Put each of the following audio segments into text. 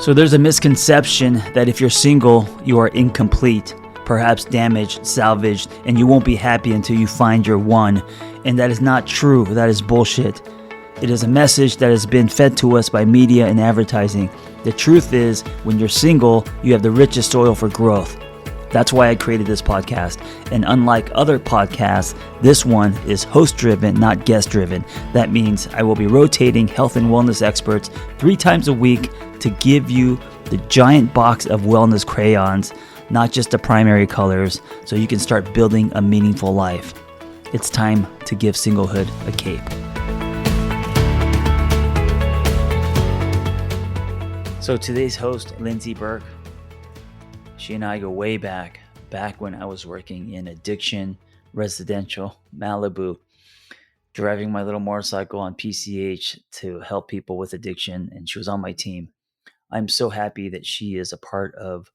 So there's a misconception that if you're single, you are incomplete, perhaps damaged, salvaged, and you won't be happy until you find your one. And that is not true. That is bullshit. It is a message that has been fed to us by media and advertising. The truth is, when you're single, you have the richest soil for growth. That's why I created this podcast. And unlike other podcasts, this one is host-driven, not guest-driven. That means I will be rotating health and wellness experts 3 times a week to give you the giant box of wellness crayons, not just the primary colors, so you can start building a meaningful life. It's time to give singlehood a cape. So today's host, Lindsay Burke, she and I go way back when I was working in addiction, residential, Malibu, driving my little motorcycle on PCH to help people with addiction, and she was on my team. I'm so happy that she is a part of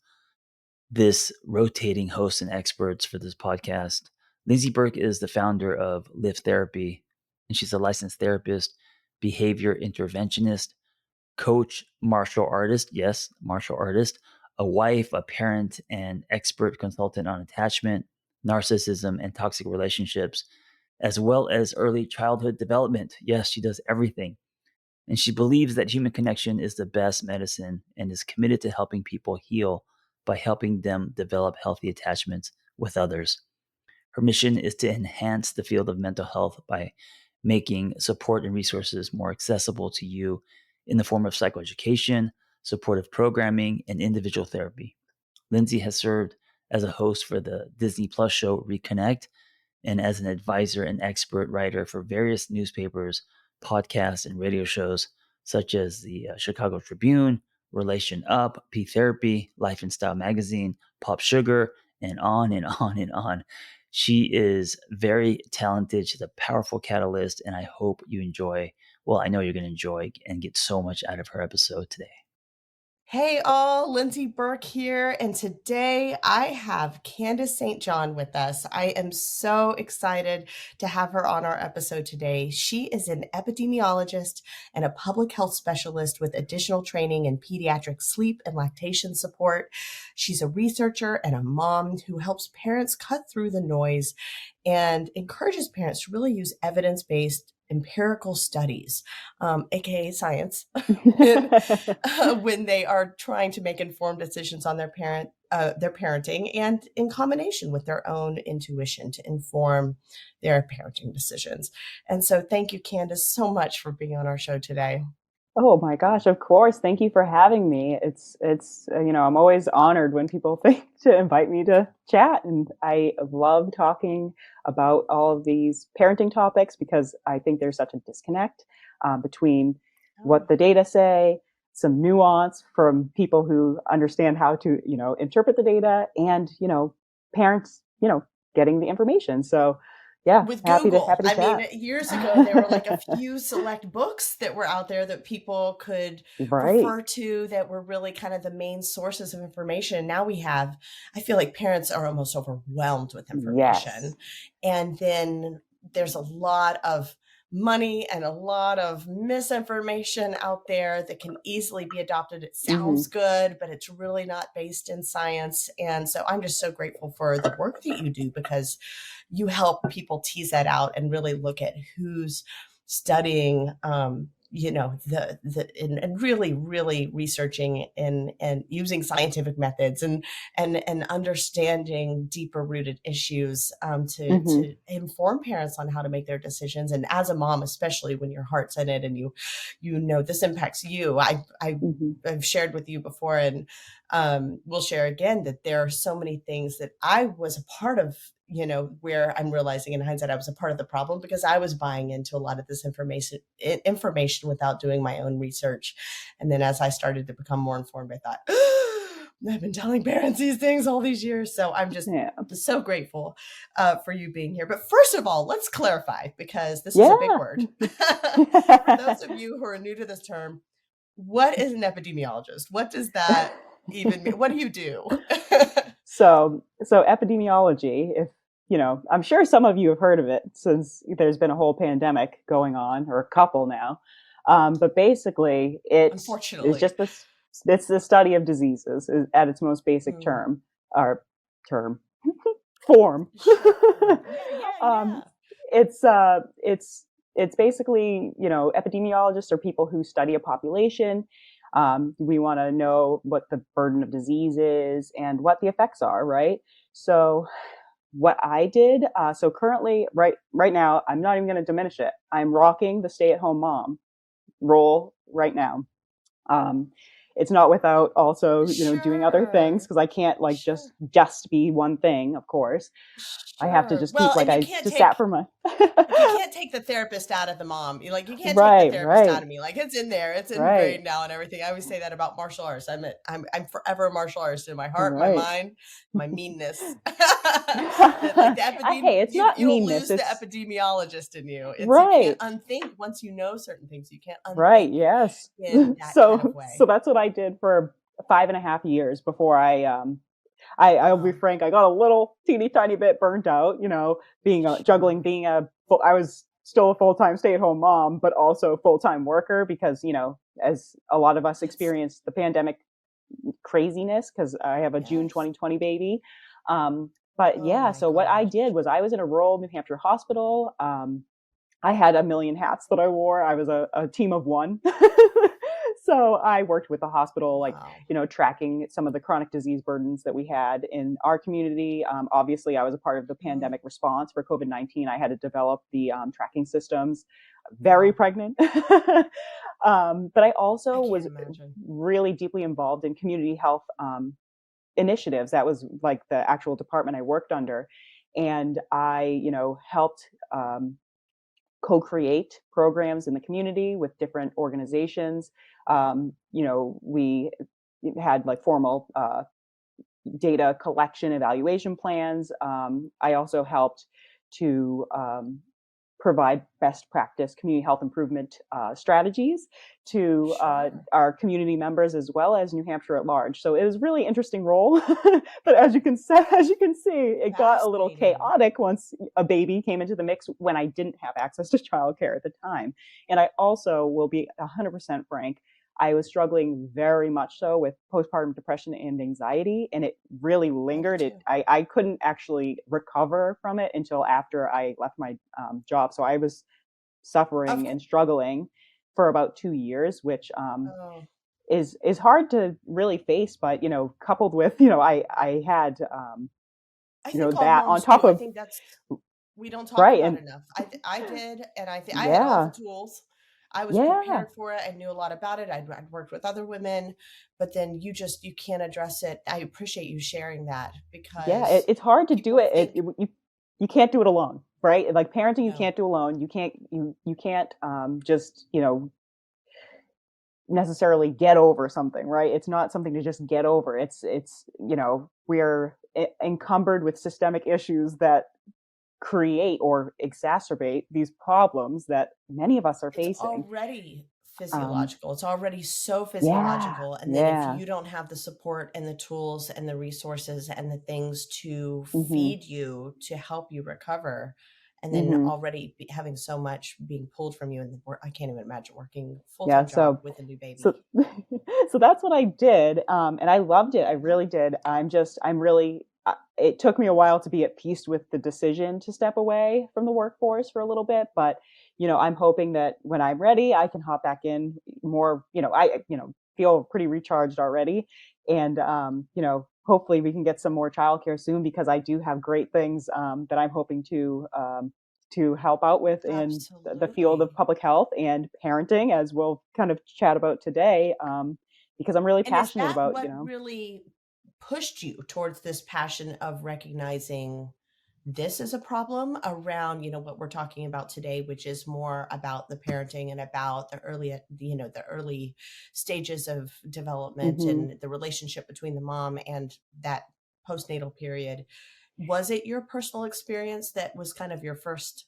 this rotating hosts and experts for this podcast. Lindsay Burke is the founder of Live Therapy, and she's a licensed therapist, behavior interventionist, coach, martial artist, yes, martial artist, a wife, a parent, and expert consultant on attachment, narcissism, and toxic relationships, as well as early childhood development. Yes, she does everything. And she believes that human connection is the best medicine and is committed to helping people heal by helping them develop healthy attachments with others. Her mission is to enhance the field of mental health by making support and resources more accessible to you in the form of psychoeducation, supportive programming, and individual therapy. Lindsay has served as a host for the Disney Plus show Reconnect and as an advisor and expert writer for various newspapers, podcasts, and radio shows such as the Chicago Tribune, Relation Up, P Therapy, Life and Style Magazine, Pop Sugar, and on and on and on. She is very talented. She's a powerful catalyst, and I hope you enjoy. Well, I know you're going to enjoy and get so much out of her episode today. Hey all, Lindsay Burke here, and today I have Candace St. with us. I am so excited to have her on our episode today. She is an epidemiologist and a public health specialist with additional training in pediatric sleep and lactation support. She's a researcher and a mom who helps parents cut through the noise and encourages parents to really use evidence-based empirical studies, aka science, when they are trying to make informed decisions on their parenting, and in combination with their own intuition to inform their parenting decisions. And so, thank you, Candace, so much for being on our show today. Oh my gosh, of course. Thank you for having me. It's I'm always honored when people think to invite me to chat. And I love talking about all of these parenting topics because I think there's such a disconnect between what the data say, some nuance from people who understand how to, interpret the data, and, parents, getting the information. So yeah, with happy Google. to chat. Years ago, there were like a few select books that were out there that people could refer to that were really kind of the main sources of information. Now I feel like parents are almost overwhelmed with information. Yes. And then there's a lot of money and a lot of misinformation out there that can easily be adopted. It sounds good, but it's really not based in science. And so I'm just so grateful for the work that you do, because you help people tease that out and really look at who's studying, and really researching and using scientific methods and understanding deeper rooted issues to inform parents on how to make their decisions. And as a mom, especially when your heart's in it and this impacts you. I've shared with you before, and we'll share again, that there are so many things that I was a part of, where I'm realizing in hindsight I was a part of the problem, because I was buying into a lot of this information without doing my own research. And then as I started to become more informed, I thought, I've been telling parents these things all these years. So I'm just so grateful for you being here. But first of all, let's clarify, because this is a big word. For those of you who are new to this term, what is an epidemiologist? What does that even mean? What do you do? So epidemiology, if I'm sure some of you have heard of it, since there's been a whole pandemic going on, or a couple now. But basically, it's just this It's the study of diseases at its most basic term, or form. Sure. Yeah. It's basically, epidemiologists are people who study a population. We want to know what the burden of disease is and what the effects are, right? So what I did, so currently, right now, I'm not even going to diminish it. I'm rocking the stay-at-home mom role right now. It's not without also, doing other things, because I can't just be one thing, of course. I have to just keep, and I just sat for my. You can't take the therapist out of the mom. You can't take the therapist out of me. It's in there. It's ingrained now and everything. I always say that about martial arts. I'm forever a martial artist in my heart, my mind, my meanness. Hey, it's not you'll meanness. Lose the epidemiologist in you. You can't unthink once you know certain things. You can't unthink. Yes. In that so kind of way. So that's what I did for 5.5 years before I'll be frank, I got a little teeny tiny bit burnt out, I was still a full-time stay-at-home mom, but also full-time worker because, as a lot of us experienced the pandemic craziness, because I have a June 2020 baby. So what I did was I was in a rural New Hampshire hospital. I had a million hats that I wore. I was a team of one. So I worked with the hospital, tracking some of the chronic disease burdens that we had in our community. Obviously, I was a part of the pandemic response for COVID-19. I had to develop the tracking systems. Very pregnant. But I also was really deeply involved in community health initiatives. That was like the actual department I worked under. And I, helped co-create programs in the community with different organizations. We had formal data collection evaluation plans. I also helped to provide best practice community health improvement strategies to our community members as well as New Hampshire at large. So it was a really interesting role. But as you can see, it got a little chaotic once a baby came into the mix when I didn't have access to childcare at the time. And I also will be 100% frank, I was struggling very much so with postpartum depression and anxiety, and it really lingered. I couldn't actually recover from it until after I left my job. So I was suffering and struggling for about 2 years, which is hard to really face. But coupled with I had that on top of. I think that's we don't talk about enough. I did, and I think I had all the tools. I was prepared for it. I knew a lot about it. I'd worked with other women, but then you can't address it. I appreciate you sharing that because it's hard to do it. You can't do it alone, right? Like parenting, you can't do alone. You can't just necessarily get over something, right? It's not something to just get over. It's we're encumbered with systemic issues that create or exacerbate these problems that many of us are facing. It's already physiological. It's already so physiological. And then if you don't have the support and the tools and the resources and the things to feed you to help you recover, and then already having so much being pulled from you, and I can't even imagine working full-time job with a new baby. So that's what I did. And I loved it. I really did. It took me a while to be at peace with the decision to step away from the workforce for a little bit, but I'm hoping that when I'm ready, I can hop back in more. I feel pretty recharged already, and hopefully we can get some more childcare soon, because I do have great things that I'm hoping to help out with in the field of public health and parenting, as we'll kind of chat about today, because I'm really passionate about really pushed you towards this passion of recognizing this is a problem around, what we're talking about today, which is more about the parenting and about the early stages of development and the relationship between the mom and that postnatal period. Was it your personal experience that was kind of your first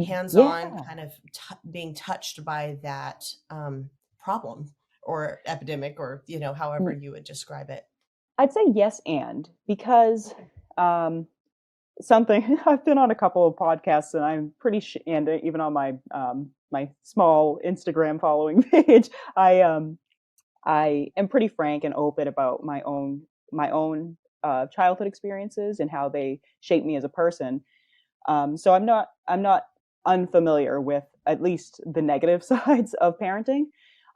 hands-on kind of being touched by that problem or epidemic, or however you would describe it? I'd say yes, and because something I've been on a couple of podcasts, and I'm pretty and even on my my small Instagram following page, I I am pretty frank and open about my own childhood experiences and how they shape me as a person. So I'm not unfamiliar with at least the negative sides of parenting.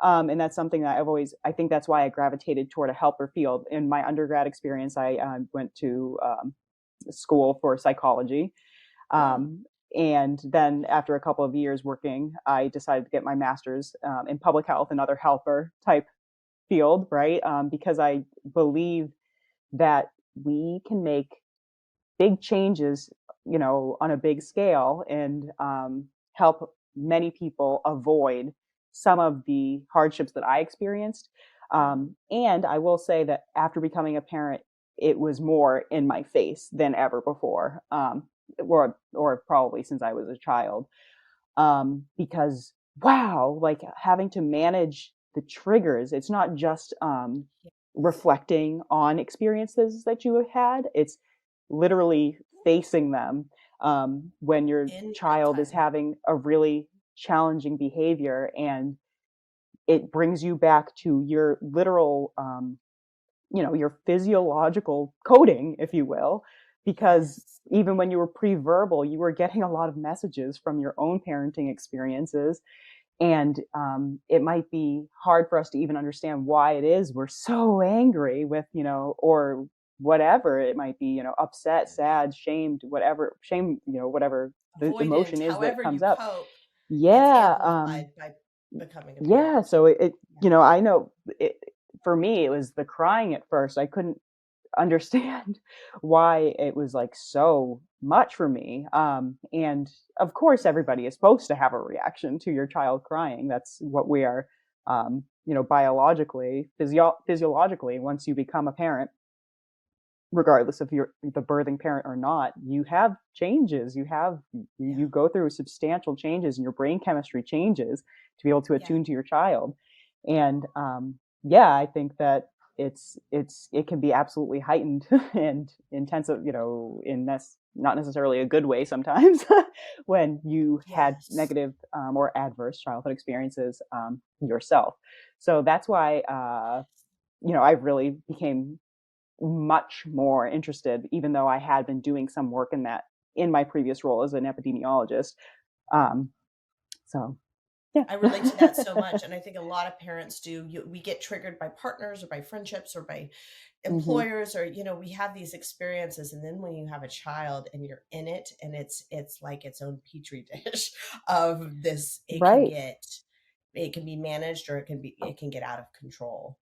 And that's something that I think that's why I gravitated toward a helper field. In my undergrad experience, I went to school for psychology. And then after a couple of years working, I decided to get my master's in public health, another helper type field, right? Because I believe that we can make big changes, on a big scale, and help many people avoid some of the hardships that I experienced. And I will say that after becoming a parent, it was more in my face than ever before, or probably since I was a child, because wow, like having to manage the triggers. It's not just reflecting on experiences that you have had. It's literally facing them when your child is having a really challenging behavior, and it brings you back to your literal your physiological coding, if you will, because even when you were pre-verbal, you were getting a lot of messages from your own parenting experiences. And it might be hard for us to even understand why it is we're so angry with, or whatever it might be, upset, sad, shamed, whatever the emotion is that comes up. Cope, yeah. By becoming a parent. Yeah. So I know for me, it was the crying at first. I couldn't understand why it was like so much for me. And of course, everybody is supposed to have a reaction to your child crying. That's what we are, biologically, physiologically, once you become a parent, regardless if you're the birthing parent or not, you have changes. You go through substantial changes, and your brain chemistry changes to be able to attune to your child. And I think that it can be absolutely heightened and intensive, in this not necessarily a good way sometimes, when you had negative or adverse childhood experiences yourself. So that's why I really became much more interested, even though I had been doing some work in that in my previous role as an epidemiologist. Yeah. I relate to that so much. And I think a lot of parents do. We get triggered by partners or by friendships or by employers, or, we have these experiences. And then when you have a child and you're in it, and it's like its own petri dish of this, it can be managed, or it can get out of control.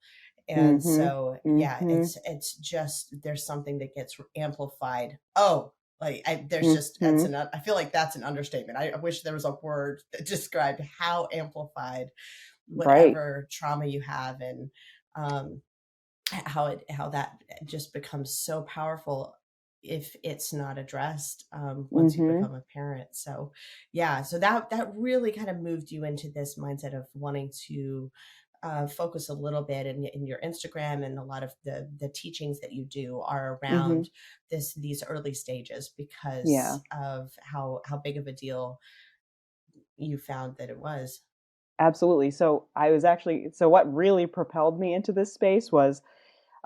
And so, it's just, there's something that gets amplified. I feel like that's an understatement. I wish there was a word that described how amplified whatever trauma you have, and how that just becomes so powerful if it's not addressed once you become a parent. So so that really kind of moved you into this mindset of wanting to focus a little bit in your Instagram, and a lot of the teachings that you do are around these early stages, because of how big of a deal you found that it was. Absolutely. So what really propelled me into this space was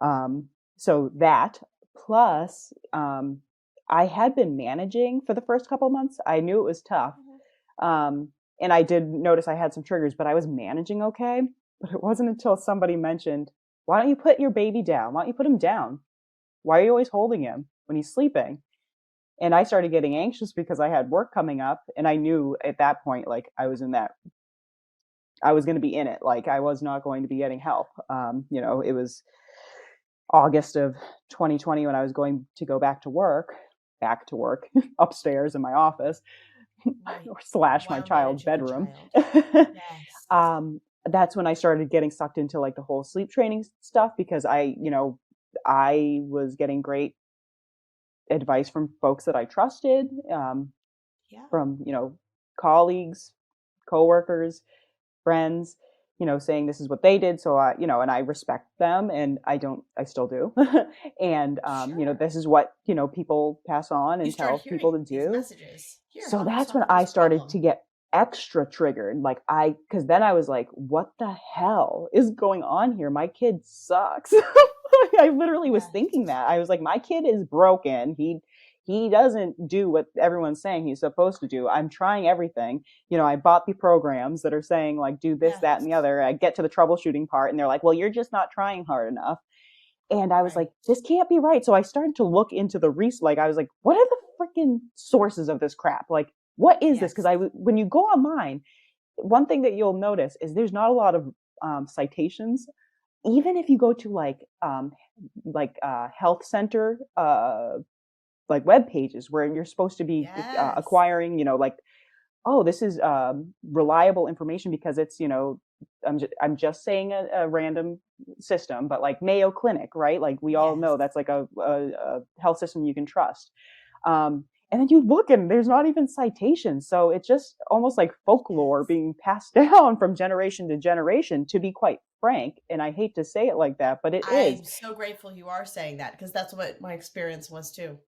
that plus I had been managing for the first couple of months. I knew it was tough. And I did notice I had some triggers, but I was managing okay. But it wasn't until somebody mentioned, why don't you put your baby down? Why don't you put him down? Why are you always holding him when he's sleeping? And I started getting anxious because I had work coming up, and I knew at that point, like I was going to be in it. Like I was not going to be getting help. It was August of 2020 when I was going to go back to work upstairs in my office, / my child's bedroom. That's when I started getting sucked into like the whole sleep training stuff, because I was getting great advice from folks that I trusted, from, colleagues, coworkers, friends, saying this is what they did. So and I respect them, and I still do. And, this is what, people pass on and tell people to do. So that's when I started to get extra triggered. Like because then I was like, what the hell is going on here? My kid sucks. I literally was thinking that. I was like, my kid is broken. He doesn't do what everyone's saying he's supposed to do. I'm trying everything. I bought the programs that are saying like, do this, that, and the other. I get to the troubleshooting part and they're like, well, you're just not trying hard enough. And I was like, this can't be right. So I started to look into the research. Like, I was like, what are the freaking sources of this crap? Like, what is this? Because when you go online, one thing that you'll notice is there's not a lot of citations. Even if you go to health center like web pages where you're supposed to be acquiring, oh, this is reliable information because it's, I'm just saying a random system, but like Mayo Clinic, right? Like we all know that's like a health system you can trust. And then you look and there's not even citations. So it's just almost like folklore being passed down from generation to generation, to be quite frank. And I hate to say it like that, but it is. I'm so grateful you are saying that, because that's what my experience was too.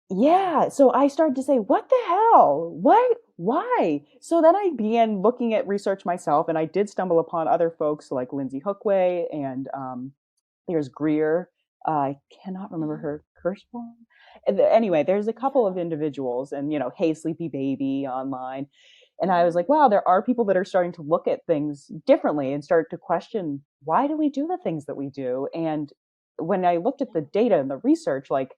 Yeah. So I started to say, what the hell? What? Why? So then I began looking at research myself, and I did stumble upon other folks like Lindsay Hookway, and there's Greer. I cannot remember her Kirschbaum. Anyway, there's a couple of individuals, and Hey Sleepy Baby online. And I was like, wow, there are people that are starting to look at things differently and start to question, why do we do the things that we do? And when I looked at the data and the research, like,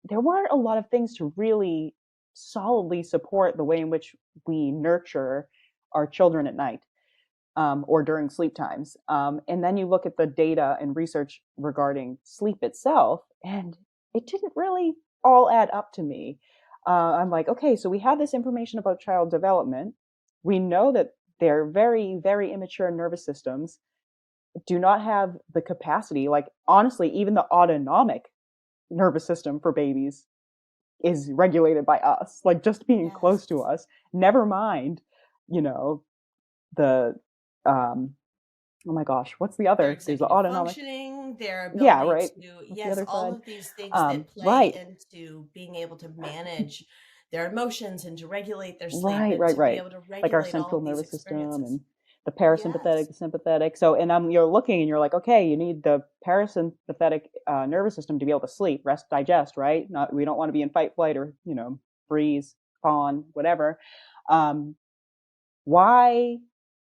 there weren't a lot of things to really solidly support the way in which we nurture our children at night or during sleep times. And then you look at the data and research regarding sleep itself, and it didn't really all add up to me. I'm like, okay, so we have this information about child development. We know that their very, very immature nervous systems do not have the capacity, like honestly, even the autonomic nervous system for babies is regulated by us, like just being close to us, never mind the oh my gosh, what's the other? There's the autonomic functioning, their ability to all of these things that play into being able to manage their emotions and to regulate their sleep, and to be able to regulate like our central nervous system and the parasympathetic, sympathetic. So, and you're looking and you're like, okay, you need the parasympathetic nervous system to be able to sleep, rest, digest, right? We don't want to be in fight, flight, or freeze, fawn, whatever. Why?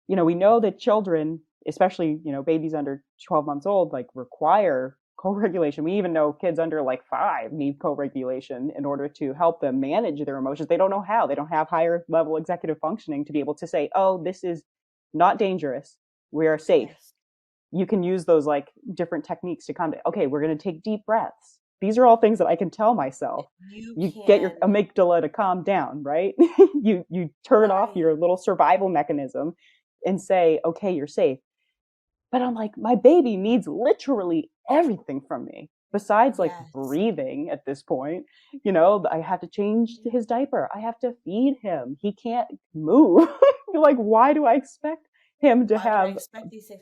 We know that children, especially babies under 12 months old, like require co-regulation. We even know kids under like 5 need co-regulation in order to help them manage their emotions. They don't know how. They don't have higher level executive functioning to be able to say, oh, this is not dangerous. We are safe. You can use those like different techniques to come to, okay, we're going to take deep breaths. These are all things that I can tell myself. You get your amygdala to calm down, right? you turn off your little survival mechanism and say, okay, you're safe. But I'm like, my baby needs literally everything from me besides like breathing at this point. I have to change his diaper. I have to feed him. He can't move. Like, why do I expect him to have? I expect these things?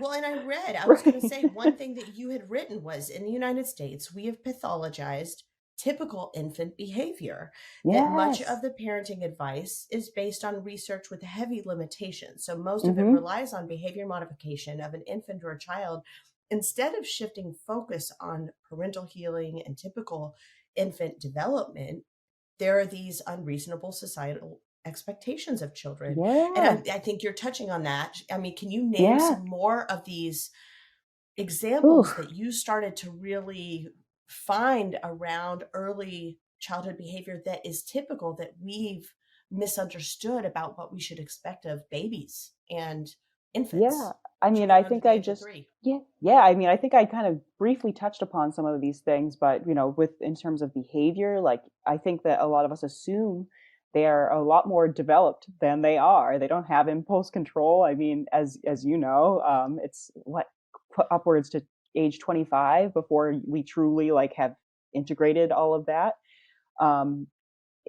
Well, and I was going to say, one thing that you had written was, in the United States, we have pathologized typical infant behavior. That much of the parenting advice is based on research with heavy limitations. So most of it relies on behavior modification of an infant or a child, instead of shifting focus on parental healing and typical infant development. There are these unreasonable societal expectations of children. And I think you're touching on that. I mean, can you name some more of these examples that you started to really find around early childhood behavior that is typical, that we've misunderstood about what we should expect of babies and infants? I mean, I think I just, I mean, I think I kind of briefly touched upon some of these things, but, in terms of behavior, like, I think that a lot of us assume they are a lot more developed than they are. They don't have impulse control. I mean, as you know, it's upwards to age 25 before we truly like have integrated all of that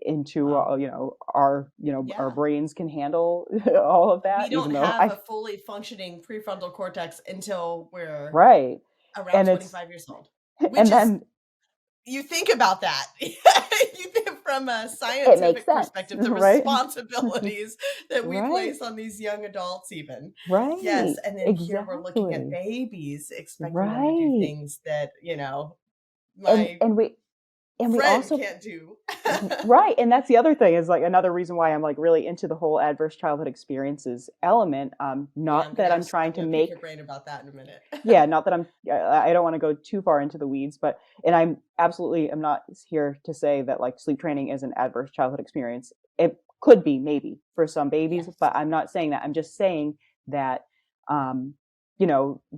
into our brains can handle all of that. We don't have a fully functioning prefrontal cortex until we're around 25 years old. You think about that. from a It makes scientific sense, perspective, the right? responsibilities that we Right, place on these young adults even. Yes, right, and then here we're looking at exactly, babies, expecting them to do right. things that, And my and we and we friend also can't do. right, and that's the other thing is like another reason why I'm like really into the whole adverse childhood experiences element. Yeah, Not that I'm trying to gonna pick make your brain about that in a minute. yeah, not that I don't want to go too far into the weeds, but and I'm not here to say that like sleep training is an adverse childhood experience. It could be maybe for some babies, Yes. but I'm not saying that. I'm just saying that um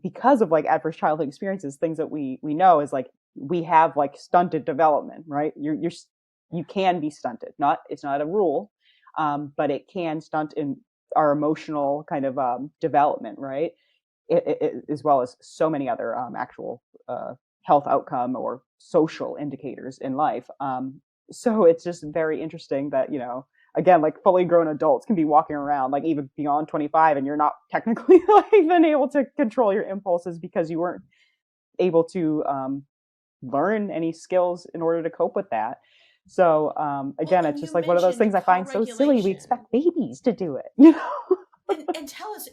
because of like adverse childhood experiences, things that we know is like we have like stunted development, right? You can be stunted. Not It's not a rule, but it can stunt in our emotional kind of development, right? As well as so many other actual health outcome or social indicators in life. So it's just very interesting that, again, like fully grown adults can be walking around like even beyond 25 and you're not technically like been able to control your impulses because you weren't able to learn any skills in order to cope with that. So Well, again, and it's just you like one of those mentioned things I find so silly. We co-regulation. expect babies to do it. And tell us,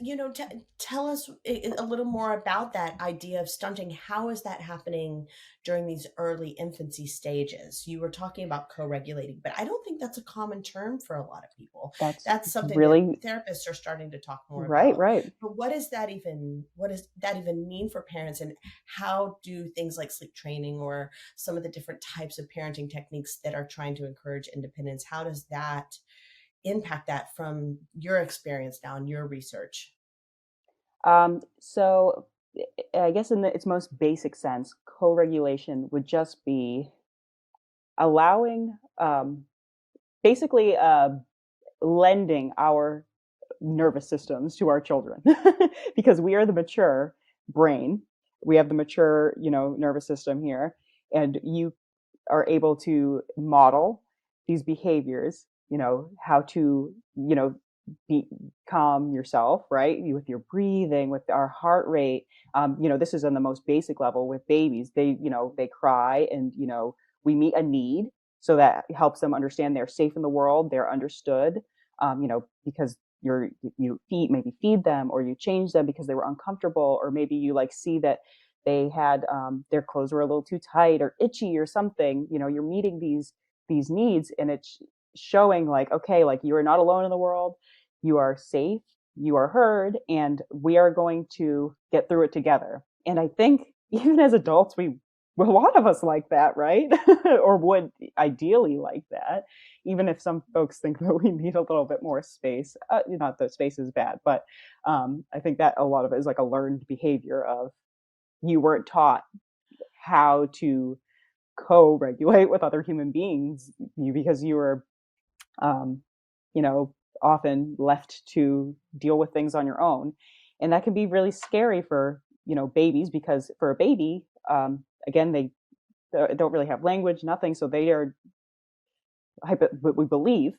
tell us a little more about that idea of stunting. How is that happening during these early infancy stages? You were talking about co-regulating, but I don't think that's a common term for a lot of people. That's That's something that really therapists are starting to talk more right, about. right. But what does that even mean for parents, and how do things like sleep training or some of the different types of parenting techniques that are trying to encourage independence, how does that impact that from your experience now and your research? So I guess in its most basic sense, co-regulation would just be allowing, basically, lending our nervous systems to our children because we are the mature brain. We have the mature, nervous system here, and you are able to model these behaviors, how to, be calm yourself, right? With your breathing, with our heart rate. This is on the most basic level with babies. They cry and, we meet a need. So that helps them understand they're safe in the world. They're understood, because maybe feed them or you change them because they were uncomfortable, or maybe you like see that they had their clothes were a little too tight or itchy or something. You're meeting these needs, and it's showing like, okay, like you are not alone in the world. You are safe, you are heard, and we are going to get through it together. And I think even as adults, a lot of us like that, right? Or would ideally like that, even if some folks think that we need a little bit more space. Not that space is bad, but I think that a lot of it is like a learned behavior of you weren't taught how to co-regulate with other human beings because you were um, often left to deal with things on your own. And that can be really scary for, babies, because for a baby, again, they don't really have language, nothing. So they are, what we believe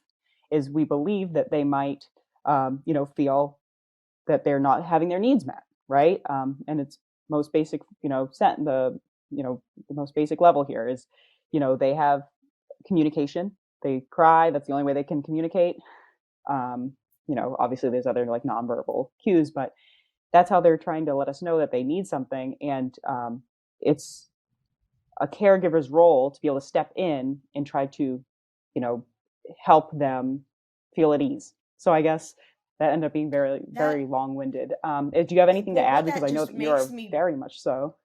that they might, feel that they're not having their needs met. Right. And it's most basic, the most basic level here is, they have communication. They cry. That's the only way they can communicate. Obviously there's other like nonverbal cues, but that's how they're trying to let us know that they need something. And it's a caregiver's role to be able to step in and try to, you know, help them feel at ease. So I guess that ended up being very, That very long-winded. Do you have anything to well, add? what Because that I know just that you makes are me very much so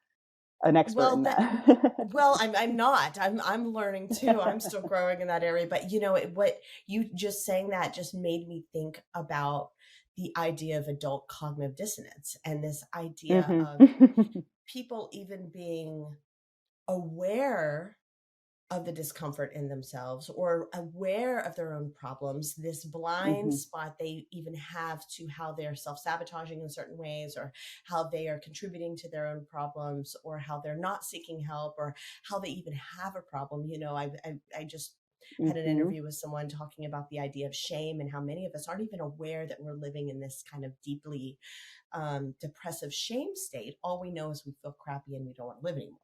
an expert well in that that. well, I'm not. I'm learning too. I'm still growing in that area. But what you just saying that just made me think about the idea of adult cognitive dissonance and this idea Hmm. of people even being aware of the discomfort in themselves or aware of their own problems, this blind Hmm. spot they even have to how they're self-sabotaging in certain ways, or how they are contributing to their own problems, or how they're not seeking help, or how they even have a problem. I just had an Mm-hmm. interview with someone talking about the idea of shame and how many of us aren't even aware that we're living in this kind of deeply depressive shame state. All we know is we feel crappy and we don't want to live anymore.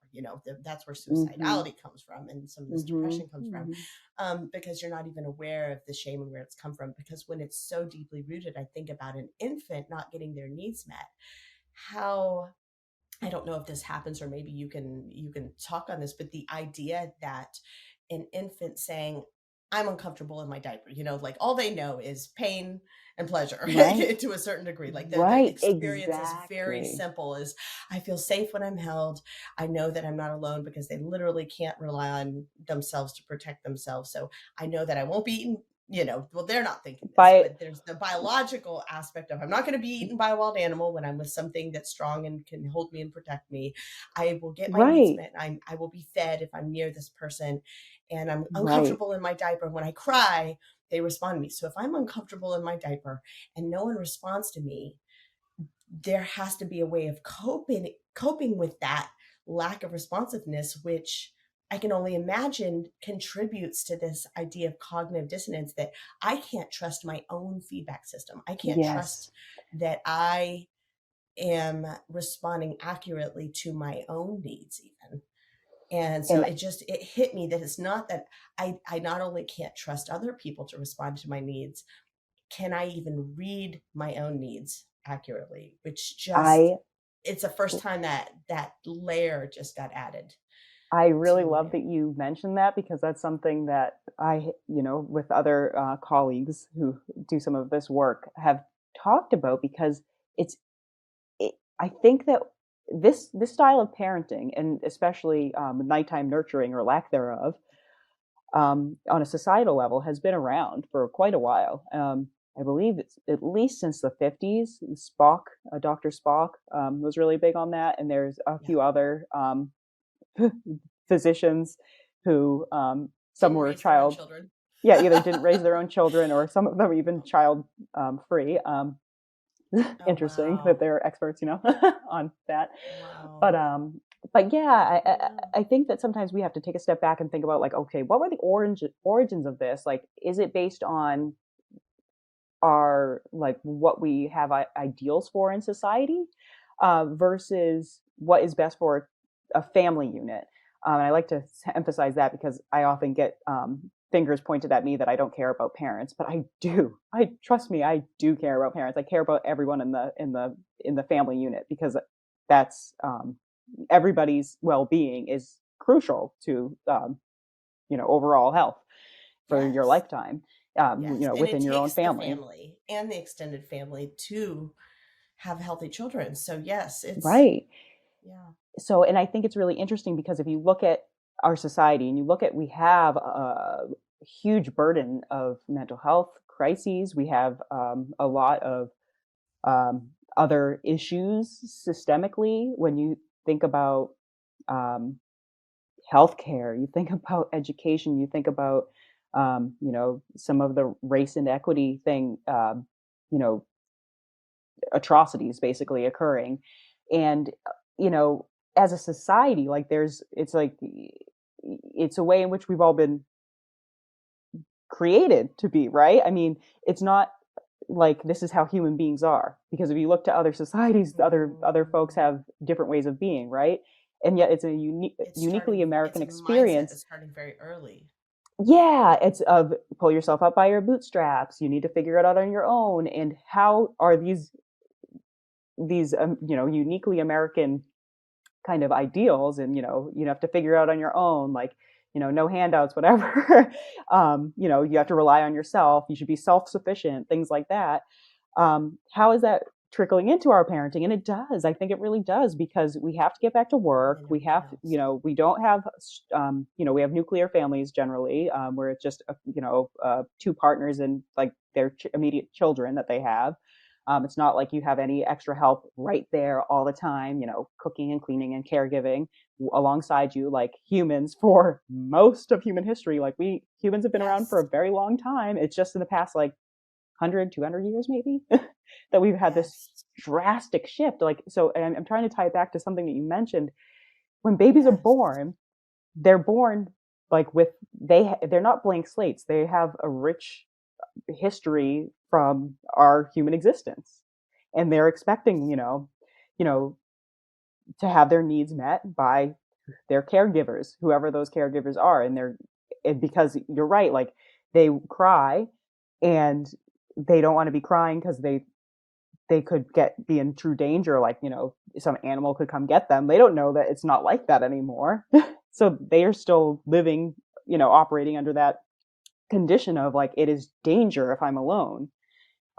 That's where Mm-hmm. suicidality comes from, and some of this Mm-hmm. depression comes from, because you're not even aware of the shame and where it's come from. Because when it's so deeply rooted, I think about an infant not getting their needs met. How, I don't know if this happens, or maybe you can talk on this, but the idea that an infant saying, I'm uncomfortable in my diaper, like all they know is pain and pleasure Right. to a certain degree. Like the Right. experience is very Exactly. simple, is I feel safe when I'm held. I know that I'm not alone, because they literally can't rely on themselves to protect themselves. So I know that I won't be eaten. Well, they're not thinking this, By but there's the biological aspect of, I'm not going to be eaten by a wild animal when I'm with something that's strong and can hold me and protect me. I will get my needs right. met. I will be fed if I'm near this person, and I'm Right. uncomfortable in my diaper. When I cry, they respond to me. So if I'm uncomfortable in my diaper and no one responds to me, there has to be a way of coping with that lack of responsiveness, which I can only imagine contributes to this idea of cognitive dissonance, that I can't trust my own feedback system. I can't Yes. trust that I am responding accurately to my own needs even. And so And it hit me that it's not that I not only can't trust other people to respond to my needs, can I even read my own needs accurately? Which just, I it's the first time that layer just got added I really to love it. that you mentioned that, because that's something that with other colleagues who do some of this work, have talked about, because it's, I think that this style of parenting, and especially nighttime nurturing or lack thereof, on a societal level, has been around for quite a while. I believe it's at least since the 50s. Spock, Dr. Spock, was really big on that, and there's a Yeah. few other physicians who, some Didn't were raise their own child, children. yeah, either didn't raise their own children, or some of them even child free. Oh, Interesting that wow. they're experts, on that. Wow. But yeah, I think that sometimes we have to take a step back and think about, like, okay, what were the origins of this? Like, is it based on our, like, what we have ideals for in society, versus what is best for a family unit? And I like to emphasize that, because I often get fingers pointed at me that I don't care about parents, but I do. I trust me, I do care about parents. I care about everyone in the family unit, because that's, everybody's well-being is crucial to overall health for your Yes. lifetime, Yes. And it within your own takes the family. family and the extended family to have healthy children. So yes, it's, Right. yeah. So, and I think it's really interesting, because if you look at our society and you look at, we have a huge burden of mental health crises. We have a lot of other issues systemically. When you think about um, healthcare, you think about education, you think about some of the race and equity thing, you know, atrocities basically occurring. And you know as a society, like, it's a way in which we've all been created to be, right? I mean, it's not like this is how human beings are, because if you look to other societies, other folks Mm. have different ways of being, right? And yet it's a uniquely It's American a mindset experience. that's starting very early. Yeah, it's of pull yourself up by your bootstraps, you need to figure it out on your own. And how are these uniquely American kind of ideals, and you have to figure out on your own, like, no handouts, whatever. You have to rely on yourself, you should be self-sufficient, things like that. How is that trickling into our parenting? And it does. I think it really does, because we have to get back to work. And We everything have, else. we don't have, we have nuclear families generally, where it's just, two partners and, like, their immediate children that they have. It's not like you have any extra help right there all the time, cooking and cleaning and caregiving alongside you, like humans for most of human history. Like, we humans have been around for Yes. a very long time. It's just in the past, like, 100, 200 years maybe, that we've had this Yes. drastic shift. Like, so, and I'm trying to tie it back to something that you mentioned. When babies are Yes. born, they're born like they're not blank slates. They have a rich history from our human existence, and they're expecting, you know, to have their needs met by their caregivers, whoever those caregivers are. And because you're right, like they cry and they don't want to be crying because they could be in true danger, like, some animal could come get them. They don't know that it's not like that anymore. So they are still living, operating under that condition of like, it is danger if I'm alone.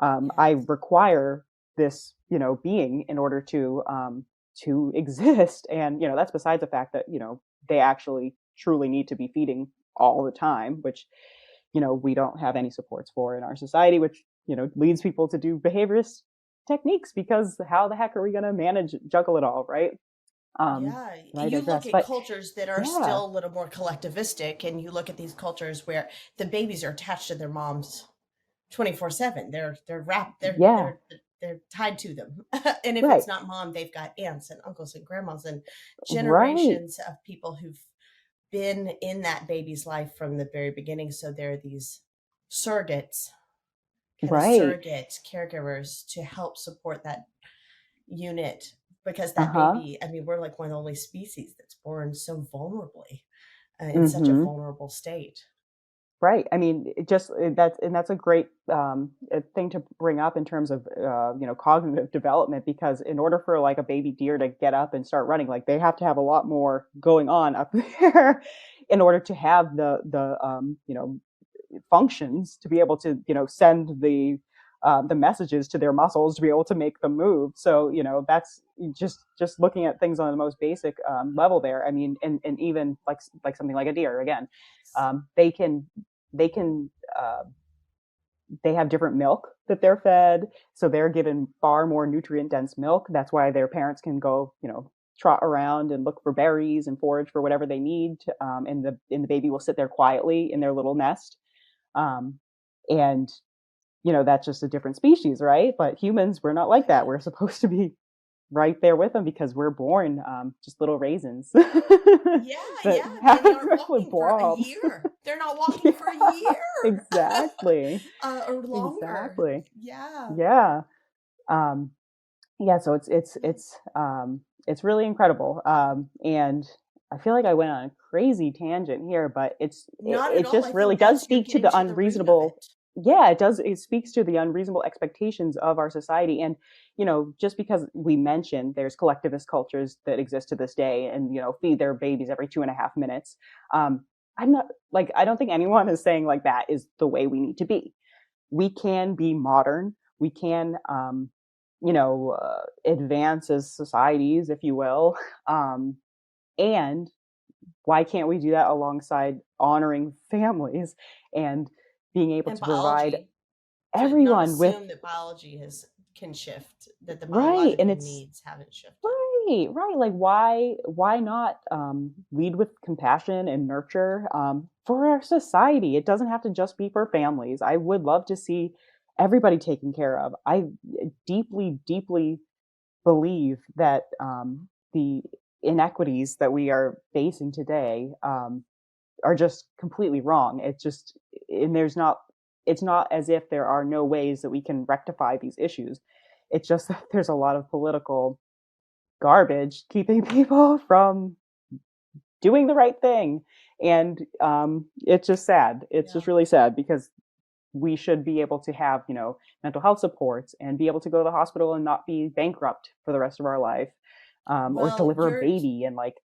I require this, being in order to exist. And, that's besides the fact that, they actually truly need to be feeding all the time, which, we don't have any supports for in our society, which, leads people to do behaviorist techniques, because how the heck are we going to juggle it all, right? Yeah, I you digress. look at But cultures that are yeah, still a little more collectivistic, and you look at these cultures where the babies are attached to their moms 24/7. They're wrapped. yeah, They're tied to them. And if right, it's not mom, they've got aunts and uncles and grandmas and right, generations of people who've been in that baby's life from the very beginning. So there are these surrogates, kind of right. surrogate caregivers to help support that unit, because that Uh-huh. baby, I mean, we're like one of the only species that's born so vulnerably, in such a Mm-hmm. vulnerable state. Right. I mean, that's a great thing to bring up in terms of cognitive development, because in order for like a baby deer to get up and start running, like they have to have a lot more going on up there in order to have the functions to be able to send the messages to their muscles to be able to make them move. So that's just looking at things on the most basic level there. I mean, and even like something like a deer again, they can they can they have different milk that they're fed, so they're given far more nutrient dense milk. That's why their parents can go trot around and look for berries and forage for whatever they need to, and the baby will sit there quietly in their little nest. Um, and that's just a different species, right? But humans, we're not like that. Right. We're supposed to be right there with them because we're born just little raisins Yeah, that yeah. They haven't aren't really walking for a blobs. year. They're not walking for a Yeah, year. exactly. Or longer. Exactly. Yeah. Yeah. Um, yeah, so it's really incredible. And I feel like I went on a crazy tangent here, but Not at it all. just I really think does that's you're speak to getting the to the root of unreasonable. it. Yeah, it speaks to the unreasonable expectations of our society. And just because we mentioned there's collectivist cultures that exist to this day and feed their babies every 2.5 minutes, um I'm not like, I don't think anyone is saying like that is the way we need to be. We can be modern. We can advance as societies, if you will. um and why can't we do that alongside honoring families and being able And to provide biology, to not everyone with. assume that biology can shift, that the Right, and biological it's needs haven't shifted. right, like why not lead with compassion and nurture for our society? It doesn't have to just be for families. I would love to see everybody taken care of. I deeply, deeply believe that the inequities that we are facing today are just completely wrong. It's just, and it's not as if there are no ways that we can rectify these issues. It's just that there's a lot of political garbage keeping people from doing the right thing. And it's just sad. It's Yeah. just really sad, because we should be able to have, mental health supports and be able to go to the hospital and not be bankrupt for the rest of our life, or Well, deliver a baby and like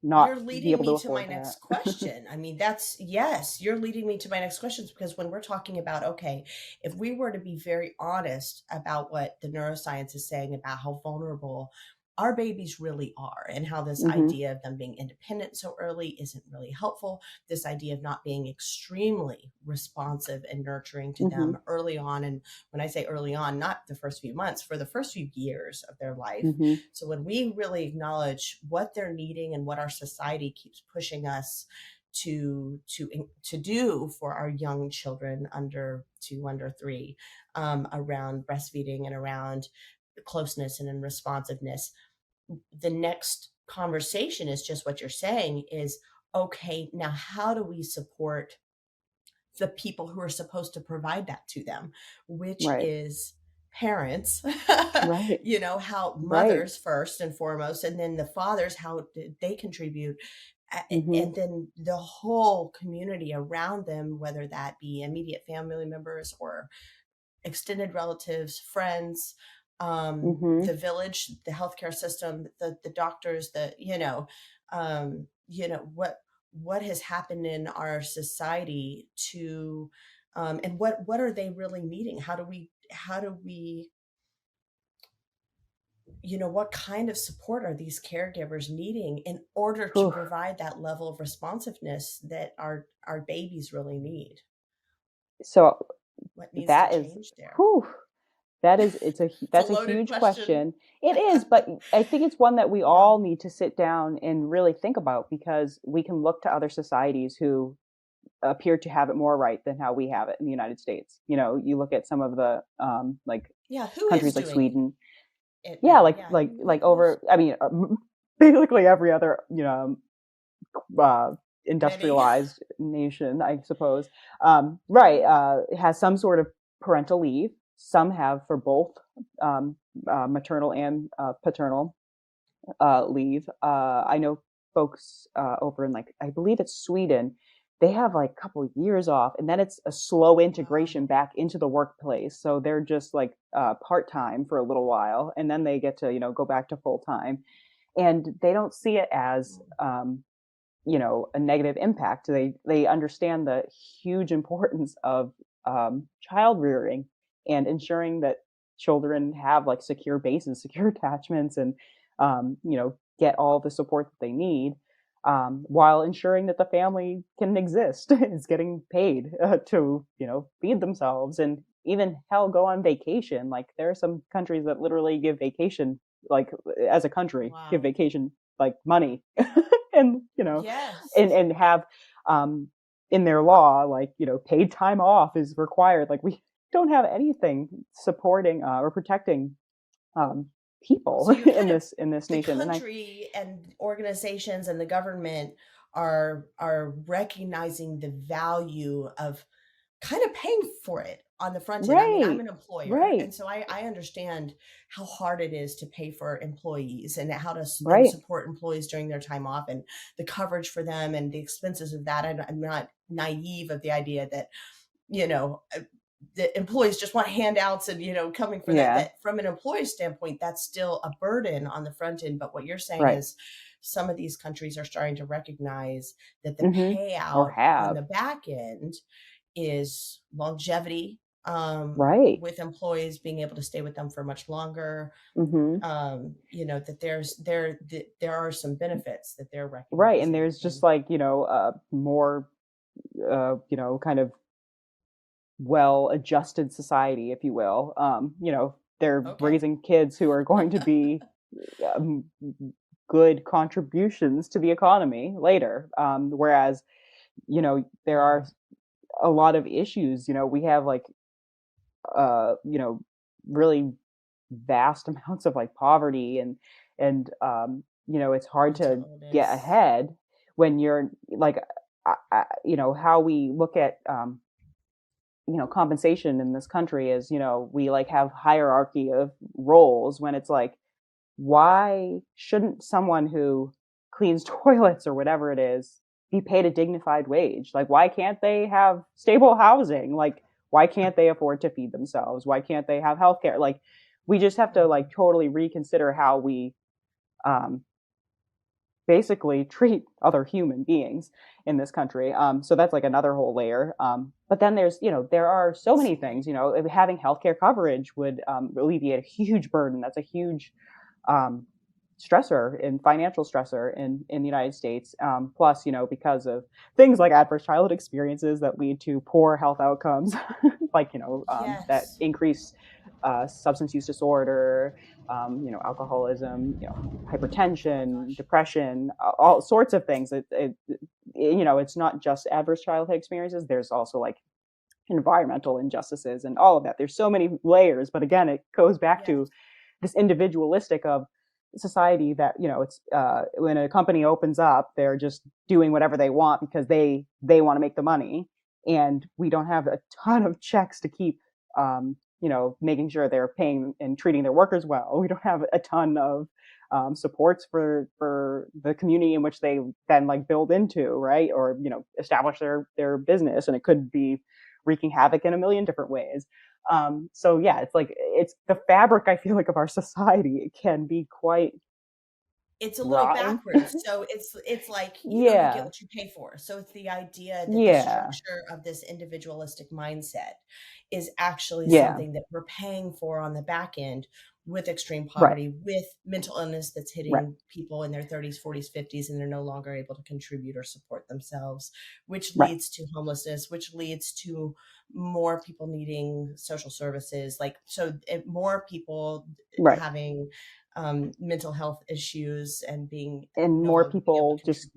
not you're be leading able to me to my afford that. next question. I mean, yes, you're leading me to my next questions, because when we're talking about, okay, if we were to be very honest about what the neuroscience is saying about how vulnerable our babies really are, and how this Hmm. idea of them being independent so early isn't really helpful, this idea of not being extremely responsive and nurturing to Hmm. them early on. And when I say early on, not the first few months, for the first few years of their life. Hmm. So when we really acknowledge what they're needing and what our society keeps pushing us to do for our young children under 2, under 3, around breastfeeding and around closeness and in responsiveness, the next conversation is just what you're saying is, okay, now how do we support the people who are supposed to provide that to them, which Right. is parents, Right. how Right. mothers first and foremost, and then the fathers, how did they contribute? Mm-hmm. And then the whole community around them, whether that be immediate family members or extended relatives, friends, Mm-hmm. the village, the healthcare system, the doctors, what has happened in our society to, and what are they really needing? How do we, what kind of support are these caregivers needing in order to Whew. provide that level of responsiveness that our babies really need? So What needs to that is, change there? whew, It's a that's a loaded huge question. question. It is, but I think it's one that we all need to sit down and really think about, because we can look to other societies who appear to have it more right than how we have it in the United States. You look at some of the like Yeah, who is countries like doing Sweden. it Yeah, now? Yeah, like who's over. I mean, basically every other uh, many? industrialized nation, I suppose. Right, has some sort of parental leave. Some have for both um, maternal and paternal leave. I know folks over in, like, I believe it's Sweden. They have like a couple of years off, and then it's a slow Wow. integration back into the workplace. So they're just like part time for a little while, and then they get to go back to full time, and they don't see it as a negative impact. They understand the huge importance of child rearing and ensuring that children have like secure bases, secure attachments, and get all the support that they need, while ensuring that the family can exist, is getting paid to feed themselves, and even hell, go on vacation. Like, there are some countries that literally give vacation, like, as a country, give Wow. vacation like money. And Yes. and have um in their law, like, paid time off is required. Like, we don't have anything supporting or protecting um people So you kind of in this the nation. And I country and organizations and the government are recognizing the value of kind of paying for it on the front end. I mean, I'm Right, an employer, right, and so I understand how hard it is to pay for employees and how to and right, support employees during their time off and the coverage for them and the expenses of that. I'm not naive of the idea that you know uh, the employees just want handouts and coming for that. yeah, That from an employee standpoint, that's still a burden on the front end. But what you're saying right. is some of these countries are starting to recognize that the Hmm. Or payout on have. the back end is longevity, Right. with employees being able to stay with them for much longer. Hmm. That there are some benefits that they're Right, and recognizing. there's just And like more kind of well adjusted society, if you will. They're okay, raising kids who are going to be um, good contributions to the economy later. Whereas, there are wow, a lot of issues. We have like, uh, you know, really vast amounts of like poverty, and it's hard to mental get illness. ahead when you're like, how we look at compensation in this country is, we like have hierarchy of roles, when it's like, why shouldn't someone who cleans toilets or whatever it is be paid a dignified wage? Like, why can't they have stable housing? Like, why can't they afford to feed themselves? Why can't they have healthcare? Like, we just have to like totally reconsider how we um, basically treat other human beings in this country. So that's like another whole layer. But then there are so many things. Having healthcare coverage would alleviate a huge burden. That's a huge um, stressor and financial stressor in the United States. Plus, because of things like adverse childhood experiences that lead to poor health outcomes, like, that Yes. increase substance use disorder, alcoholism, Oh my hypertension, gosh. depression, all sorts of things. It's not just adverse childhood experiences. There's also like environmental injustices and all of that. There's so many layers, but again, it goes back Yes. to this individualistic of society that, it's when a company opens up, they're just doing whatever they want because they want to make the money, and we don't have a ton of checks to keep making sure they're paying and treating their workers well. We don't have a ton of supports for the community in which they then like build into, right, or establish their business, and it could be wreaking havoc in a million different ways. So yeah, it's the fabric, I feel like, of our society. It can be quite it's a little rotten. backwards. So it's like, you get what you pay for. So it's the idea that the structure of this individualistic mindset is actually something that we're paying for on the back end, with extreme poverty, with mental illness that's hitting people in their 30s, 40s, 50s, and they're no longer able to contribute or support themselves, which leads to homelessness, which leads to more people needing social services. More people having mental health issues and more people just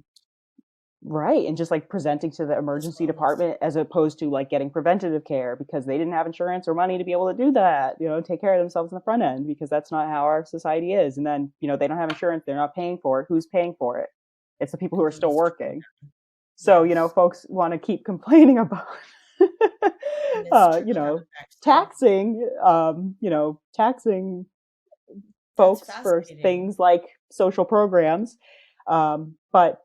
and just like presenting to the emergency department as opposed to like getting preventative care because they didn't have insurance or money to be able to do that, take care of themselves in the front end, because that's not how our society is. And then, they don't have insurance, they're not paying for it. Who's paying for it? It's the people who are still working. So, folks want to keep complaining about taxing folks for things like social programs, but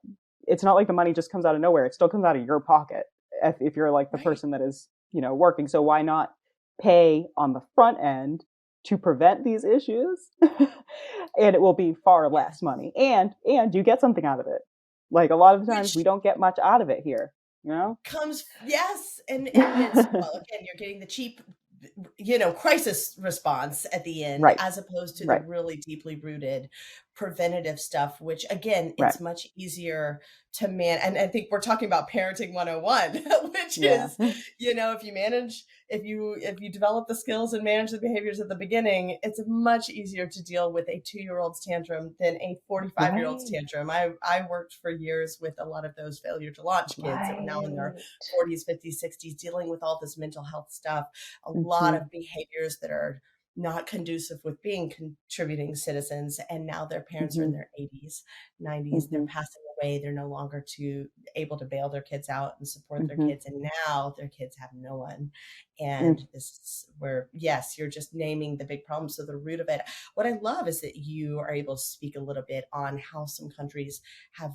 it's not like the money just comes out of nowhere. It still comes out of your pocket if you're like the person that is working. So why not pay on the front end to prevent these issues? And it will be far less money, and you get something out of it. Like a lot of times we don't get much out of it here, and it's, well, again, you're getting the cheap crisis response at the end, as opposed to the really deeply rooted preventative stuff, which again, it's much easier to and I think we're talking about parenting 101, which is, if you develop the skills and manage the behaviors at the beginning, it's much easier to deal with a 2-year-old's tantrum than a 45-year-old's tantrum. I worked for years with a lot of those failure to launch kids that are now in their 40s, 50s, 60s, dealing with all this mental health stuff, a lot of behaviors that are not conducive with being contributing citizens. And now their parents are in their 80s, 90s, they're passing away. They're no longer able to bail their kids out and support their kids. And now their kids have no one. And this is where, yes, you're just naming the big problem. So the root of it, what I love is that you are able to speak a little bit on how some countries have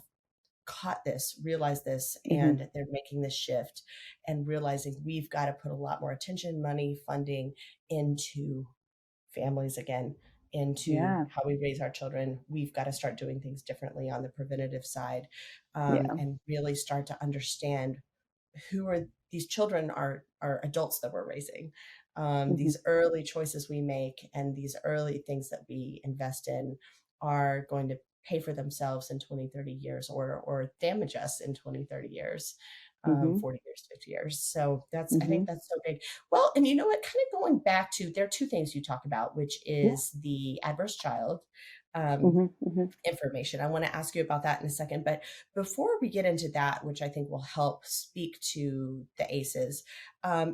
caught this, realized this, and they're making this shift and realizing we've got to put a lot more attention, money, funding into families again, into how we raise our children. We've got to start doing things differently on the preventative side, and really start to understand who are these children are adults that we're raising. These early choices we make and these early things that we invest in are going to pay for themselves in 20, 30 years or damage us in 20, 30 years. 40 years, 50 years. So I think that's so big. Well, and you know what, kind of going back to, there are two things you talk about, which is the adverse child information. I want to ask you about that in a second. But before we get into that, which I think will help speak to the ACEs,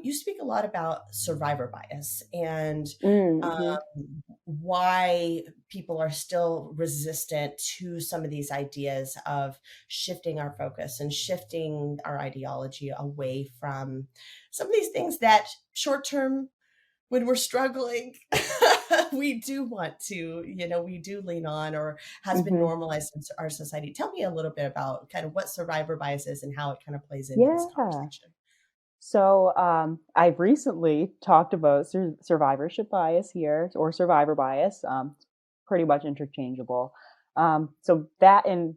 you speak a lot about survivor bias and why people are still resistant to some of these ideas of shifting our focus and shifting our ideology away from some of these things that short-term, when we're struggling, we do want to, we do lean on, or has been normalized in our society. Tell me a little bit about kind of what survivor bias is and how it kind of plays into this conversation. So I've recently talked about survivorship bias here, or survivor bias, pretty much interchangeable. So that, and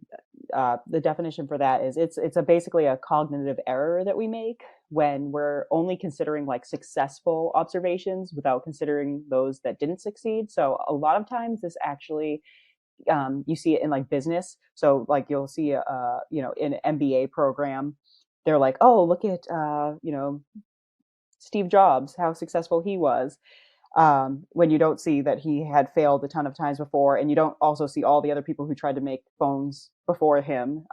the definition for that is it's basically a cognitive error that we make when we're only considering like successful observations without considering those that didn't succeed. So a lot of times this actually, you see it in like business. So like you'll see, in an MBA program, they're like, oh, look at, Steve Jobs, how successful he was. When you don't see that he had failed a ton of times before, and you don't also see all the other people who tried to make phones before him,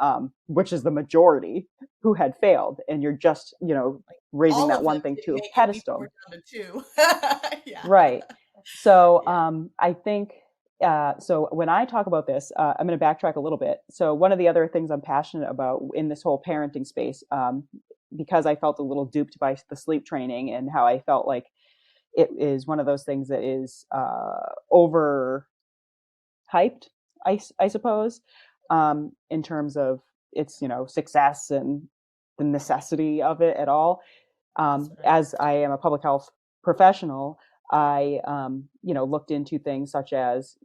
which is the majority, who had failed, and you're just, raising that one thing to a pedestal. Yeah. Right. So I think So when I talk about this, I'm going to backtrack a little bit. So one of the other things I'm passionate about in this whole parenting space, because I felt a little duped by the sleep training and how I felt like it is one of those things that is over hyped, I suppose, in terms of its, success and the necessity of it at all. That's what I As I am a public health professional, I, looked into things such as,